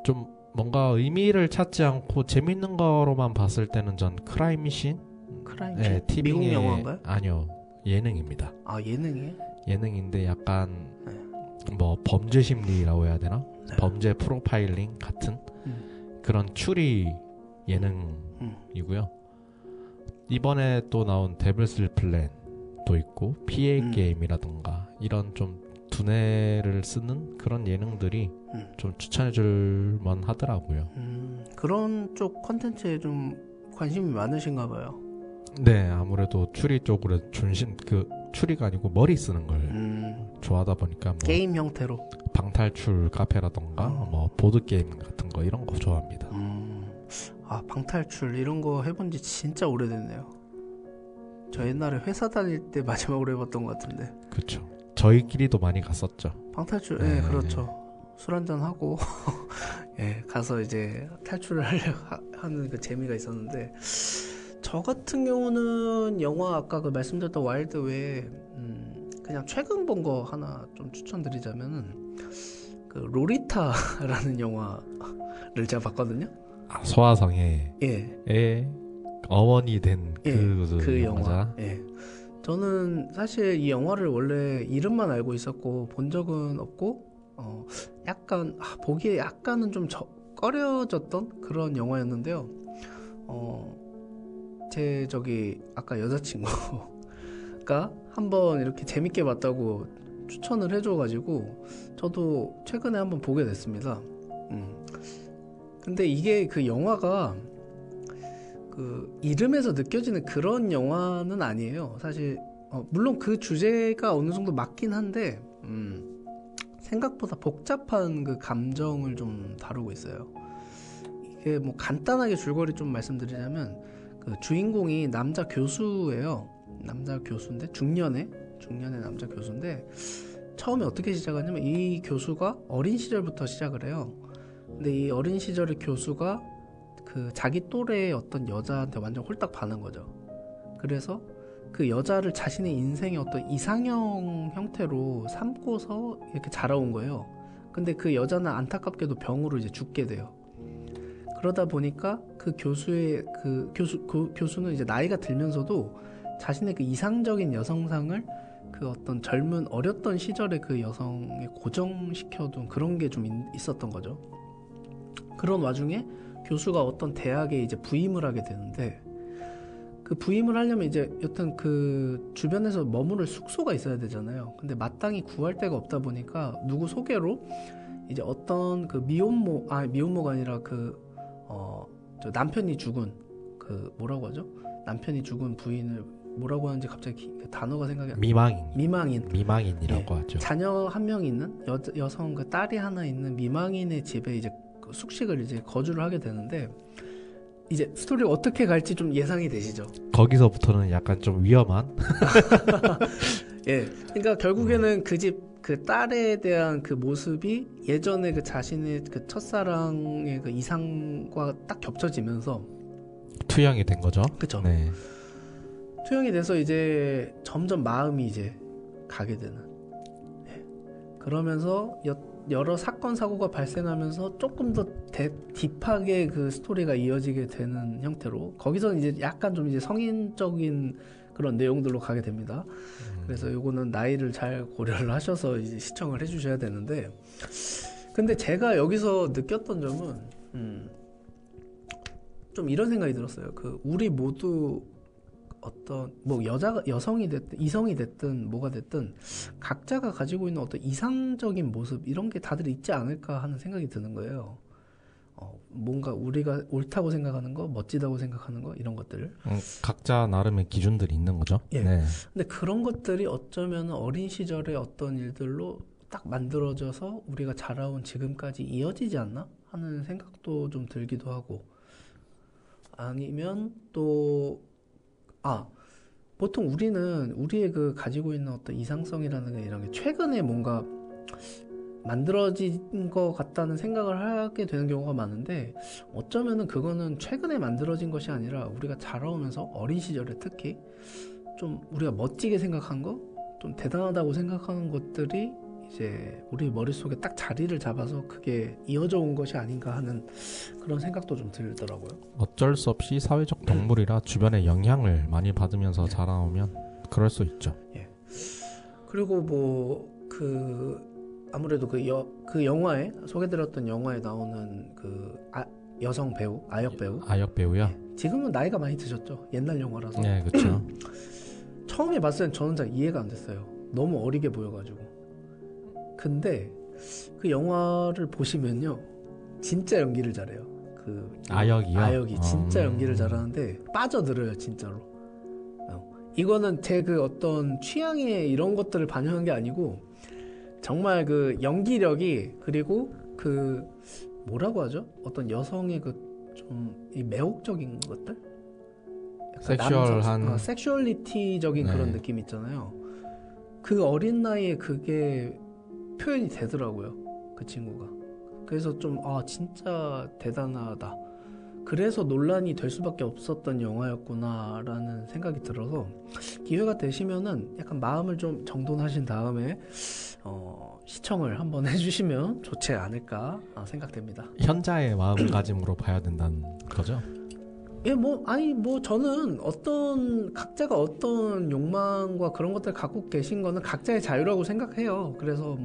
좀 뭔가 의미를 찾지 않고 재밌는 거로만 봤을 때는 전 크라임씬? 크라임씬? 네, 미국 티빙의- 영화인가요? 아니요, 예능입니다. 아 예능이에요? 예능인데 약간 네. 뭐 범죄 심리라고 해야 되나? 네. 범죄 프로파일링 같은 그런 추리 예능이고요. 이번에 또 나온 데블스 플랜도 있고 PA 게임이라던가 이런 좀 두뇌를 쓰는 그런 예능들이 좀 추천해줄 만하더라고요. 그런 쪽 컨텐츠에 좀 관심이 많으신가 봐요. 네, 아무래도 추리 쪽으로 추리가 아니고 머리 쓰는 걸 좋아하다 보니까 뭐 게임 형태로 방탈출 카페라던가 뭐 보드 게임 같은 거 이런 거 좋아합니다. 아 방탈출 이런 거 해본 지 진짜 오래됐네요. 저 옛날에 회사 다닐 때 마지막으로 해봤던 것 같은데. 그렇죠. 저희끼리도 많이 갔었죠. 방탈출, 네. 예, 그렇죠. 술 한잔 하고 예, 가서 이제 탈출을 하는 그 재미가 있었는데 저 같은 경우는 영화 아까 그 말씀드렸던 와일드 외에 그냥 최근 본 거 하나 좀 추천드리자면은 그 로리타라는 영화를 제가 봤거든요. 아, 소아성의 예. 어머니 된 그 영화. 영화자. 예. 저는 사실 이 영화를 원래 이름만 알고 있었고 본 적은 없고 약간 보기에 약간은 좀 꺼려졌던 그런 영화였는데요. 제 아까 여자친구가 한번 이렇게 재밌게 봤다고 추천을 해줘가지고 저도 최근에 한번 보게 됐습니다. 근데 이게 그 영화가 그 이름에서 느껴지는 그런 영화는 아니에요. 사실 물론 그 주제가 어느 정도 맞긴 한데 생각보다 복잡한 그 감정을 좀 다루고 있어요. 이게 뭐 간단하게 줄거리 좀 말씀드리자면 그 주인공이 남자 교수예요. 남자 교수인데 중년의 남자 교수인데 처음에 어떻게 시작하냐면 이 교수가 어린 시절부터 시작을 해요. 근데 이 어린 시절의 교수가 그 자기 또래의 어떤 여자한테 완전 홀딱 반한 거죠. 그래서 그 여자를 자신의 인생의 어떤 이상형 형태로 삼고서 이렇게 자라온 거예요. 근데 그 여자는 안타깝게도 병으로 이제 죽게 돼요. 그러다 보니까 그 교수는 이제 나이가 들면서도 자신의 그 이상적인 여성상을 그 어떤 젊은 어렸던 시절의 그 여성에 고정시켜둔 그런 게 좀 있었던 거죠. 그런 와중에 교수가 어떤 대학에 이제 부임을 하게 되는데 그 부임을 하려면 이제 여튼 그 주변에서 머무를 숙소가 있어야 되잖아요. 근데 마땅히 구할 데가 없다 보니까 누구 소개로 이제 어떤 그 미혼모가 아니라 저 남편이 죽은 그 뭐라고 하죠? 남편이 죽은 부인을 뭐라고 하는지 갑자기 단어가 생각이 안 나요. 미망인이라고 하죠. 자녀 한 명 있는 여성 그 딸이 하나 있는 미망인의 집에 이제 숙식을 이제 거주를 하게 되는데 이제 스토리가 어떻게 갈지 좀 예상이 되시죠? 거기서부터는 약간 좀 위험한. 예, 그러니까 결국에는 그 집 그 딸에 대한 그 모습이 예전에 그 자신의 그 첫사랑의 그 이상과 딱 겹쳐지면서 투영이 된 거죠. 그렇죠. 네. 투영이 돼서 이제 점점 마음이 이제 가게 되는. 예. 그러면서 여러 사건 사고가 발생하면서 조금 더 딥하게 그 스토리가 이어지게 되는 형태로 거기서는 이제 약간 좀 이제 성인적인 그런 내용들로 가게 됩니다. 그래서 요거는 나이를 잘 고려를 하셔서 이제 시청을 해주셔야 되는데, 근데 제가 여기서 느꼈던 점은 좀 이런 생각이 들었어요. 그 우리 모두 어떤 뭐 여성이 됐든 이성이 됐든 뭐가 됐든 각자가 가지고 있는 어떤 이상적인 모습 이런 게 다들 있지 않을까 하는 생각이 드는 거예요. 뭔가 우리가 옳다고 생각하는 거, 멋지다고 생각하는 거 이런 것들. 각자 나름의 기준들이 있는 거죠. 예. 네. 근데 그런 것들이 어쩌면 어린 시절의 어떤 일들로 딱 만들어져서 우리가 자라온 지금까지 이어지지 않나 하는 생각도 좀 들기도 하고. 아니면 또 보통 우리는 우리의 그 가지고 있는 어떤 이상성이라는 게 이런 게 최근에 뭔가 만들어진 것 같다는 생각을 하게 되는 경우가 많은데, 어쩌면은 그거는 최근에 만들어진 것이 아니라 우리가 자라오면서 어린 시절에 특히 좀 우리가 멋지게 생각한 거, 좀 대단하다고 생각하는 것들이 이제 우리 머릿속에 딱 자리를 잡아서 그게 이어져 온 것이 아닌가 하는 그런 생각도 좀 들더라고요. 어쩔 수 없이 사회적 동물이라 주변의 영향을 많이 받으면서 자라오면 그럴 수 있죠. 예. 그리고 아무래도 그 영화에 소개드렸던 영화에 나오는 여성 배우, 아역 배우. 아역 배우요? 예. 지금은 나이가 많이 드셨죠. 옛날 영화라서. 네, 그렇죠. 처음에 봤을 땐 저는 잘 이해가 안 됐어요. 너무 어리게 보여가지고. 근데 그 영화를 보시면요, 진짜 연기를 잘해요. 아역이요? 아역이 진짜 연기를 잘하는데 빠져들어요, 진짜로. 이거는 제 그 어떤 취향의 이런 것들을 반영한 게 아니고 정말 그 연기력이, 그리고 그 뭐라고 하죠? 어떤 여성의 그 좀 이 매혹적인 것들? 섹슈얼한 섹슈얼리티적인 네. 그런 느낌 있잖아요. 그 어린 나이에 그게 표현이 되더라고요, 그 친구가. 그래서 좀 진짜 대단하다. 그래서 논란이 될 수밖에 없었던 영화였구나라는 생각이 들어서, 기회가 되시면은 약간 마음을 좀 정돈하신 다음에 시청을 한번 해주시면 좋지 않을까 생각됩니다. 현자의 마음가짐으로 봐야 된다는 거죠? 예, 저는 각자가 어떤 욕망과 그런 것들을 갖고 계신 거는 각자의 자유라고 생각해요. 그래서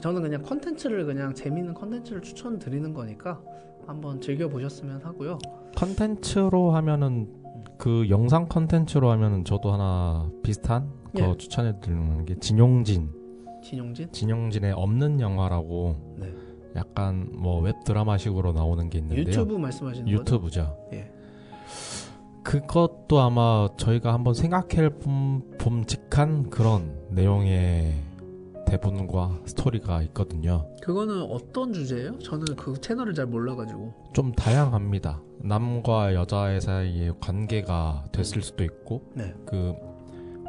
저는 그냥 재미있는 컨텐츠를 추천드리는 거니까 한번 즐겨보셨으면 하고요. 컨텐츠로 하면은, 그 영상 컨텐츠로 하면은 저도 하나 비슷한 거 추천해드리는 게 진용진의 없는 영화라고. 네. 약간 웹 드라마식으로 나오는 게 있는데요. 유튜브 말씀하시는 거죠? 유튜브죠. 예. 그것도 아마 저희가 한번 생각해 봄직한 그런 내용의 대본과 스토리가 있거든요. 그거는 어떤 주제예요? 저는 그 채널을 잘 몰라가지고. 좀 다양합니다. 남과 여자 사이의 관계가 됐을 수도 있고, 네.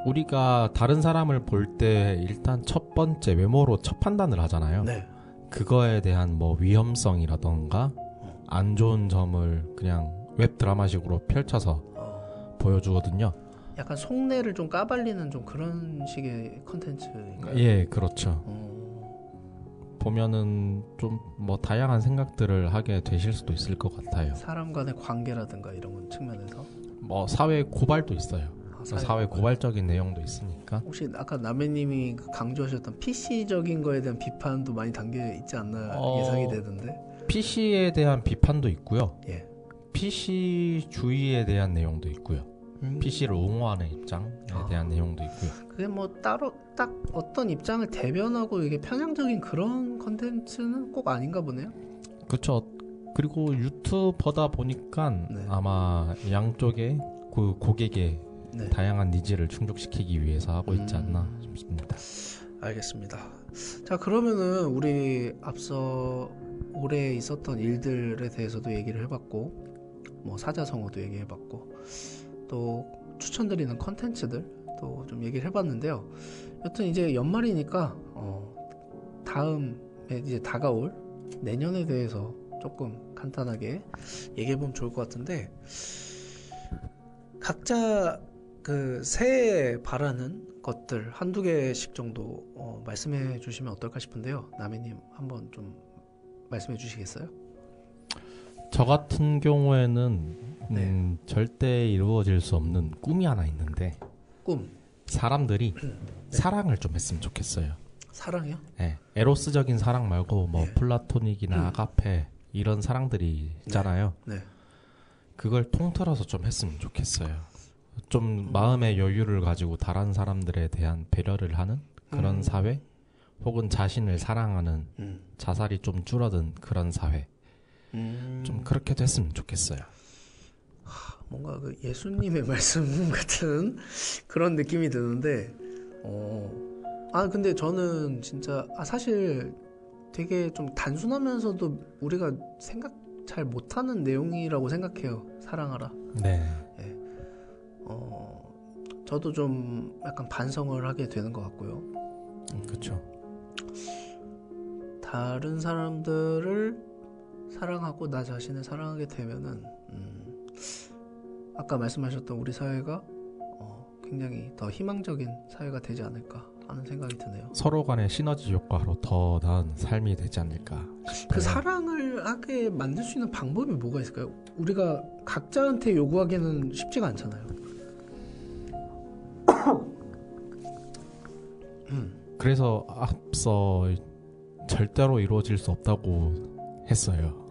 우리가 다른 사람을 볼 때 일단 첫 번째 외모로 첫 판단을 하잖아요. 네. 그거에 대한 위험성이라던가 안 좋은 점을 그냥 웹 드라마식으로 펼쳐서 보여주거든요. 약간 속내를 좀 까발리는 좀 그런 식의 컨텐츠인가요? 예, 그렇죠. 보면은 좀 다양한 생각들을 하게 되실 수도 있을 것 같아요. 사람 간의 관계라든가 이런 측면에서 사회 고발도 있어요. 사회 고발적인 내용도 있으니까. 혹시 아까 남해님이 강조하셨던 PC적인 거에 대한 비판도 많이 담겨 있지 않나 예상이 되던데. PC에 대한 비판도 있고요. 예. PC 주의에 대한 내용도 있고요. PC를 옹호하는 입장에 대한 내용도 있고요. 그게 따로 딱 어떤 입장을 대변하고 이게 편향적인 그런 컨텐츠는 꼭 아닌가 보네요. 그렇죠. 그리고 유튜버다 보니까 아마 양쪽의 그 고객의 다양한 니즈를 충족시키기 위해서 하고 있지 않나 싶습니다. 알겠습니다. 자, 그러면은 우리 앞서 올해 있었던 일들에 대해서도 얘기를 해봤고, 사자성어도 얘기해봤고, 또 추천드리는 컨텐츠들 또 좀 얘기를 해봤는데요. 여튼 이제 연말이니까 다음에 이제 다가올 내년에 대해서 조금 간단하게 얘기해보면 좋을 것 같은데, 각자 새해에 바라는 것들 한두 개씩 정도 말씀해 주시면 어떨까 싶은데요. 남해님 한번 좀 말씀해 주시겠어요? 저 같은 경우에는 절대 이루어질 수 없는 꿈이 하나 있는데, 사람들이 사랑을 좀 했으면 좋겠어요. 사랑이요? 네, 에로스적인 사랑 말고 플라토닉이나 아가페 이런 사랑들이 있잖아요. 네. 그걸 통틀어서 좀 했으면 좋겠어요. 좀 마음의 여유를 가지고 다른 사람들에 대한 배려를 하는 그런 사회, 혹은 자신을 사랑하는 자살이 좀 줄어든 그런 사회, 좀 그렇게 됐으면 좋겠어요. 뭔가 그 예수님의 말씀 같은 그런 느낌이 드는데, 근데 저는 진짜, 사실 되게 좀 단순하면서도 우리가 생각 잘 못하는 내용이라고 생각해요. 사랑하라. 네. 예. 저도 좀 약간 반성을 하게 되는 것 같고요. 그렇죠. 다른 사람들을 사랑하고 나 자신을 사랑하게 되면은, 아까 말씀하셨던 우리 사회가 굉장히 더 희망적인 사회가 되지 않을까 하는 생각이 드네요. 서로 간의 시너지 효과로 더 나은 삶이 되지 않을까 싶어요. 그 사랑을 하게 만들 수 있는 방법이 뭐가 있을까요? 우리가 각자한테 요구하기는 쉽지가 않잖아요. 그래서 앞서 절대로 이루어질 수 없다고 했어요.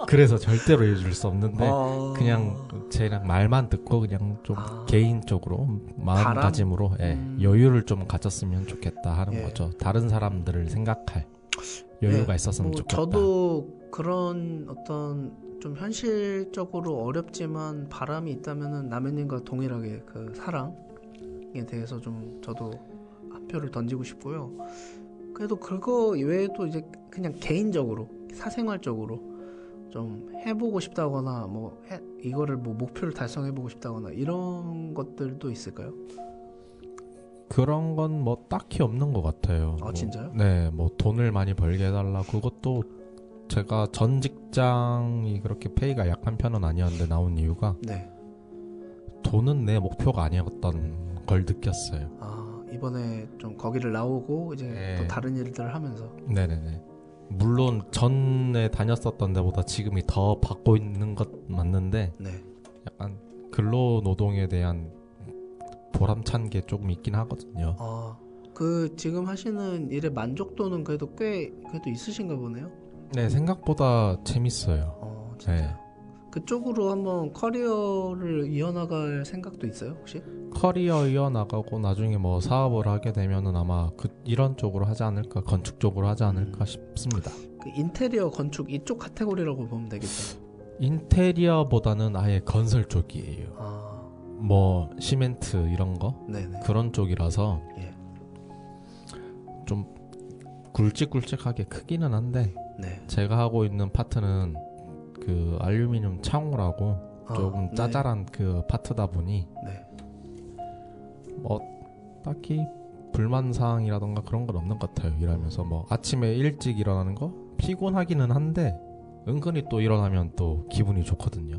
그래서 절대로 이루어질 수 없는데 그냥 제가 말만 듣고 그냥 좀 개인적으로 마음가짐으로 여유를 좀 가졌으면 좋겠다 하는 거죠. 다른 사람들을 생각할 여유가 있었으면 좋겠다. 저도 그런 어떤 좀 현실적으로 어렵지만 바람이 있다면은 남현님과 동일하게 그 사랑에 대해서 좀 저도 한 표를 던지고 싶고요. 그래도 그거 외에도 이제 그냥 개인적으로 사생활적으로 좀 해보고 싶다거나 이거를 목표를 달성해보고 싶다거나 이런 것들도 있을까요? 그런 건 딱히 없는 것 같아요. 진짜요? 네, 돈을 많이 벌게 해달라. 그것도 제가 전 직장이 그렇게 페이가 약한 편은 아니었는데 나온 이유가 돈은 내 목표가 아니었던 걸 느꼈어요. 이번에 좀 거기를 나오고 이제 또 다른 일들을 하면서. 네네네. 물론 전에 다녔었던 데보다 지금이 더 받고 있는 것 맞는데 약간 근로노동에 대한 보람찬 게 조금 있긴 하거든요. 그 지금 하시는 일의 만족도는 그래도 있으신가 보네요. 네, 생각보다 재밌어요. 진짜요? 그쪽으로 한번 커리어를 이어나갈 생각도 있어요, 혹시? 커리어 이어나가고 나중에 사업을 하게 되면은 아마 이런 쪽으로 하지 않을까, 건축 쪽으로 하지 않을까 싶습니다. 그 인테리어 건축 이쪽 카테고리라고 보면 되겠죠. 인테리어보다는 아예 건설 쪽이에요. 시멘트 이런 거? 네네. 그런 쪽이라서 좀 굵직굵직하게 크기는 한데 제가 하고 있는 파트는 그 알루미늄 창호라고 조금 짜잘한 그 파트다 보니 딱히 불만사항이라던가 그런 건 없는 것 같아요. 일하면서 아침에 일찍 일어나는 거 피곤하기는 한데 은근히 또 일어나면 또 기분이 좋거든요.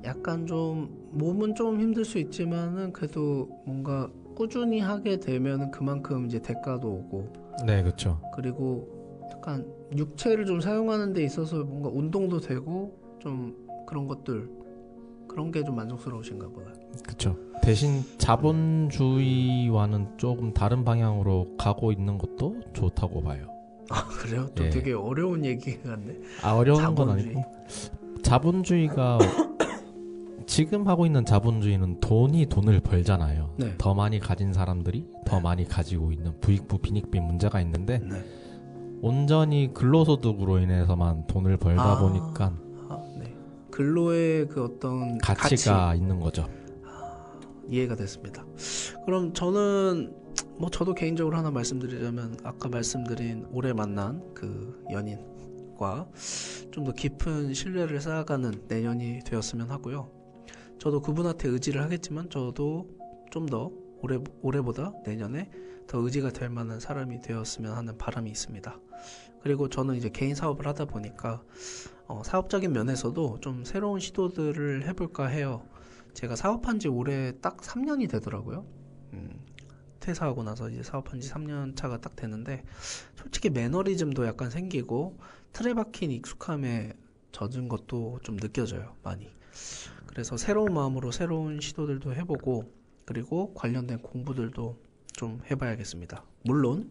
약간 좀 몸은 좀 힘들 수 있지만은 그래도 뭔가 꾸준히 하게 되면은 그만큼 이제 대가도 오고. 네, 그렇죠. 그리고 약간 육체를 좀 사용하는 데 있어서 뭔가 운동도 되고 좀 그런 것들 그런 게 좀 만족스러우신가 보다. 그렇죠. 대신 자본주의와는 조금 다른 방향으로 가고 있는 것도 좋다고 봐요. 그래요? 또 되게 어려운 얘기 같네. 어려운 자본주의. 건 아니고 자본주의가 지금 하고 있는 자본주의는 돈을 벌잖아요. 더 많이 가진 사람들이 더 많이 가지고 있는 부익부 빈익빈 문제가 있는데 온전히 근로소득으로 인해서만 돈을 벌다 보니까 근로의 그 어떤 가치가 있는 거죠. 이해가 됐습니다. 그럼 저는 저도 개인적으로 하나 말씀드리자면 아까 말씀드린 올해 만난 그 연인과 좀 더 깊은 신뢰를 쌓아가는 내년이 되었으면 하고요. 저도 그분한테 의지를 하겠지만 저도 좀 더 올해보다 내년에 더 의지가 될 만한 사람이 되었으면 하는 바람이 있습니다. 그리고 저는 이제 개인 사업을 하다 보니까 사업적인 면에서도 좀 새로운 시도들을 해볼까 해요. 제가 사업한 지 올해 딱 3년이 되더라고요. 퇴사하고 나서 이제 사업한 지 3년 차가 딱 되는데 솔직히 매너리즘도 약간 생기고 틀에 박힌 익숙함에 젖은 것도 좀 느껴져요, 많이. 그래서 새로운 마음으로 새로운 시도들도 해보고 그리고 관련된 공부들도 좀 해봐야겠습니다. 물론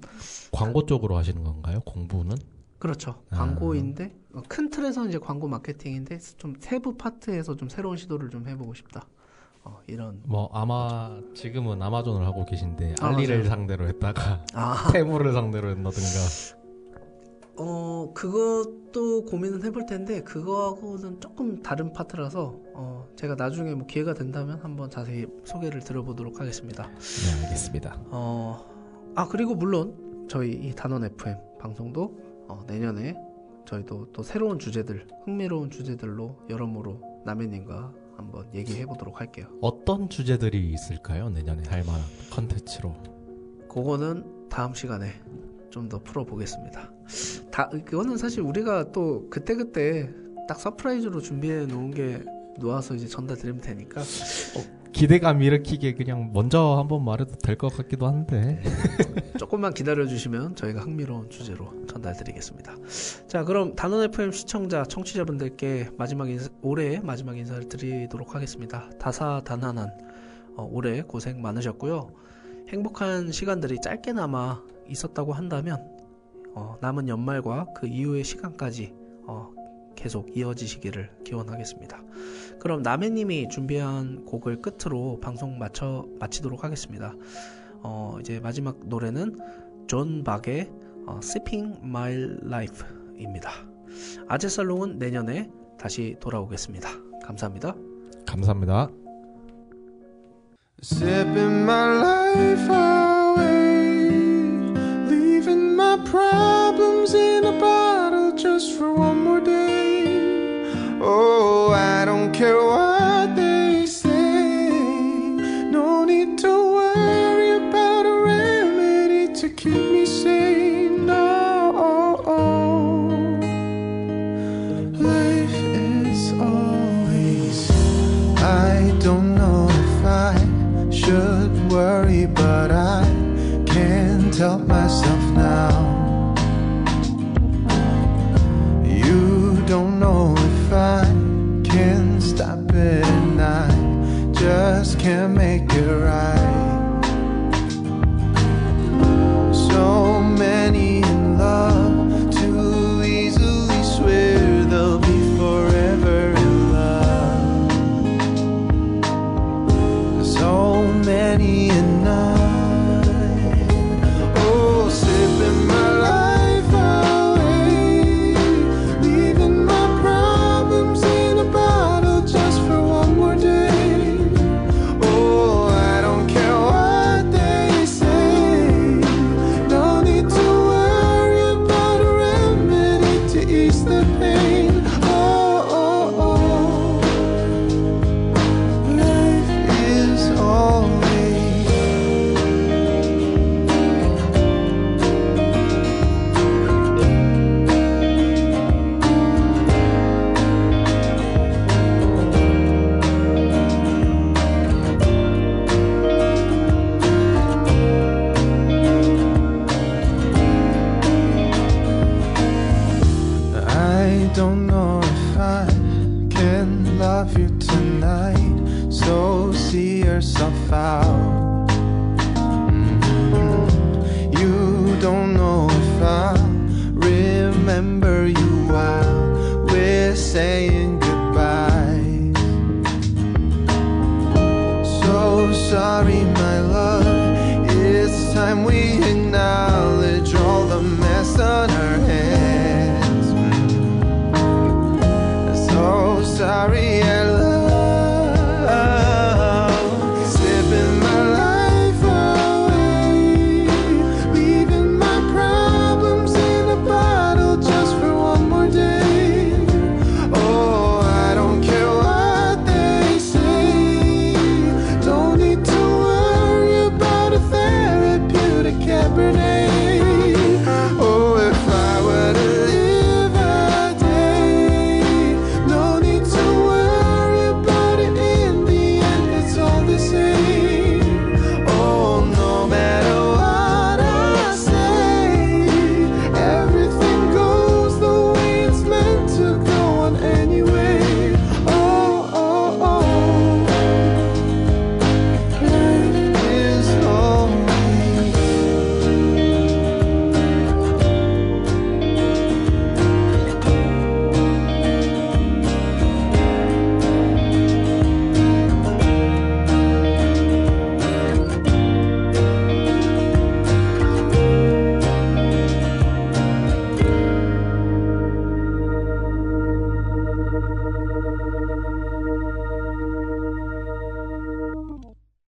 광고 쪽으로 하시는 건가요? 공부는? 그렇죠. 광고인데 큰 틀에서 이제 광고 마케팅인데 좀 세부 파트에서 좀 새로운 시도를 좀 해보고 싶다. 이런 아마 지금은 아마존을 하고 계신데 알리를 상대로 했다가 테무를 상대로 했다든가 그것도 고민은 해볼 텐데 그거하고는 조금 다른 파트라서 제가 나중에 뭐 기회가 된다면 한번 자세히 소개를 들어보도록 하겠습니다. 네, 알겠습니다. 그리고 물론 저희 이 단원 FM 방송도 내년에 저희도 또 새로운 주제들, 흥미로운 주제들로 여러모로 남해님과 한번 얘기해 보도록 할게요. 어떤 주제들이 있을까요? 내년에 할 만한 컨텐츠로. 그거는 다음 시간에 좀 더 풀어보겠습니다. 그거는 사실 우리가 또 그때그때 딱 서프라이즈로 준비해 놓은 게 놓아서 이제 전달드리면 되니까 기대감 일으키게 그냥 먼저 한번 말해도 될 것 같기도 한데 조금만 기다려주시면 저희가 흥미로운 주제로 전달드리겠습니다. 자, 그럼 단원 FM 시청자, 청취자분들께 올해 마지막 인사를 드리도록 하겠습니다. 다사다난한 올해 고생 많으셨고요. 행복한 시간들이 짧게나마 있었다고 한다면 남은 연말과 그 이후의 시간까지 계속 이어지시기를 기원하겠습니다. 그럼 남해님이 준비한 곡을 끝으로 방송 마치도록 하겠습니다. 이제 마지막 노래는 존 박의 Sipping My Life입니다. 아재살롱은 내년에 다시 돌아오겠습니다. 감사합니다. 감사합니다. Sipping my life away, leaving my problems in a bottle just for one more day. Oh, I don't care what they say, no need to worry about a remedy to keep me sane. No, life is always, I don't know if I should worry, but I can't help myself now. You don't know if I can stop it, and I just can't make it right. So many in love, too easily swear they'll be forever in love. So many a night, oh, sipping my life away, leaving my problems in a bottle just for one more day. Oh, I don't care what they say, no need to worry about a remedy to ease the pain. Life is always, I don't know if I can love you tonight, so see yourself out. You don't know if I'll remember you while we're saying goodbye. So sorry, my love, it's time we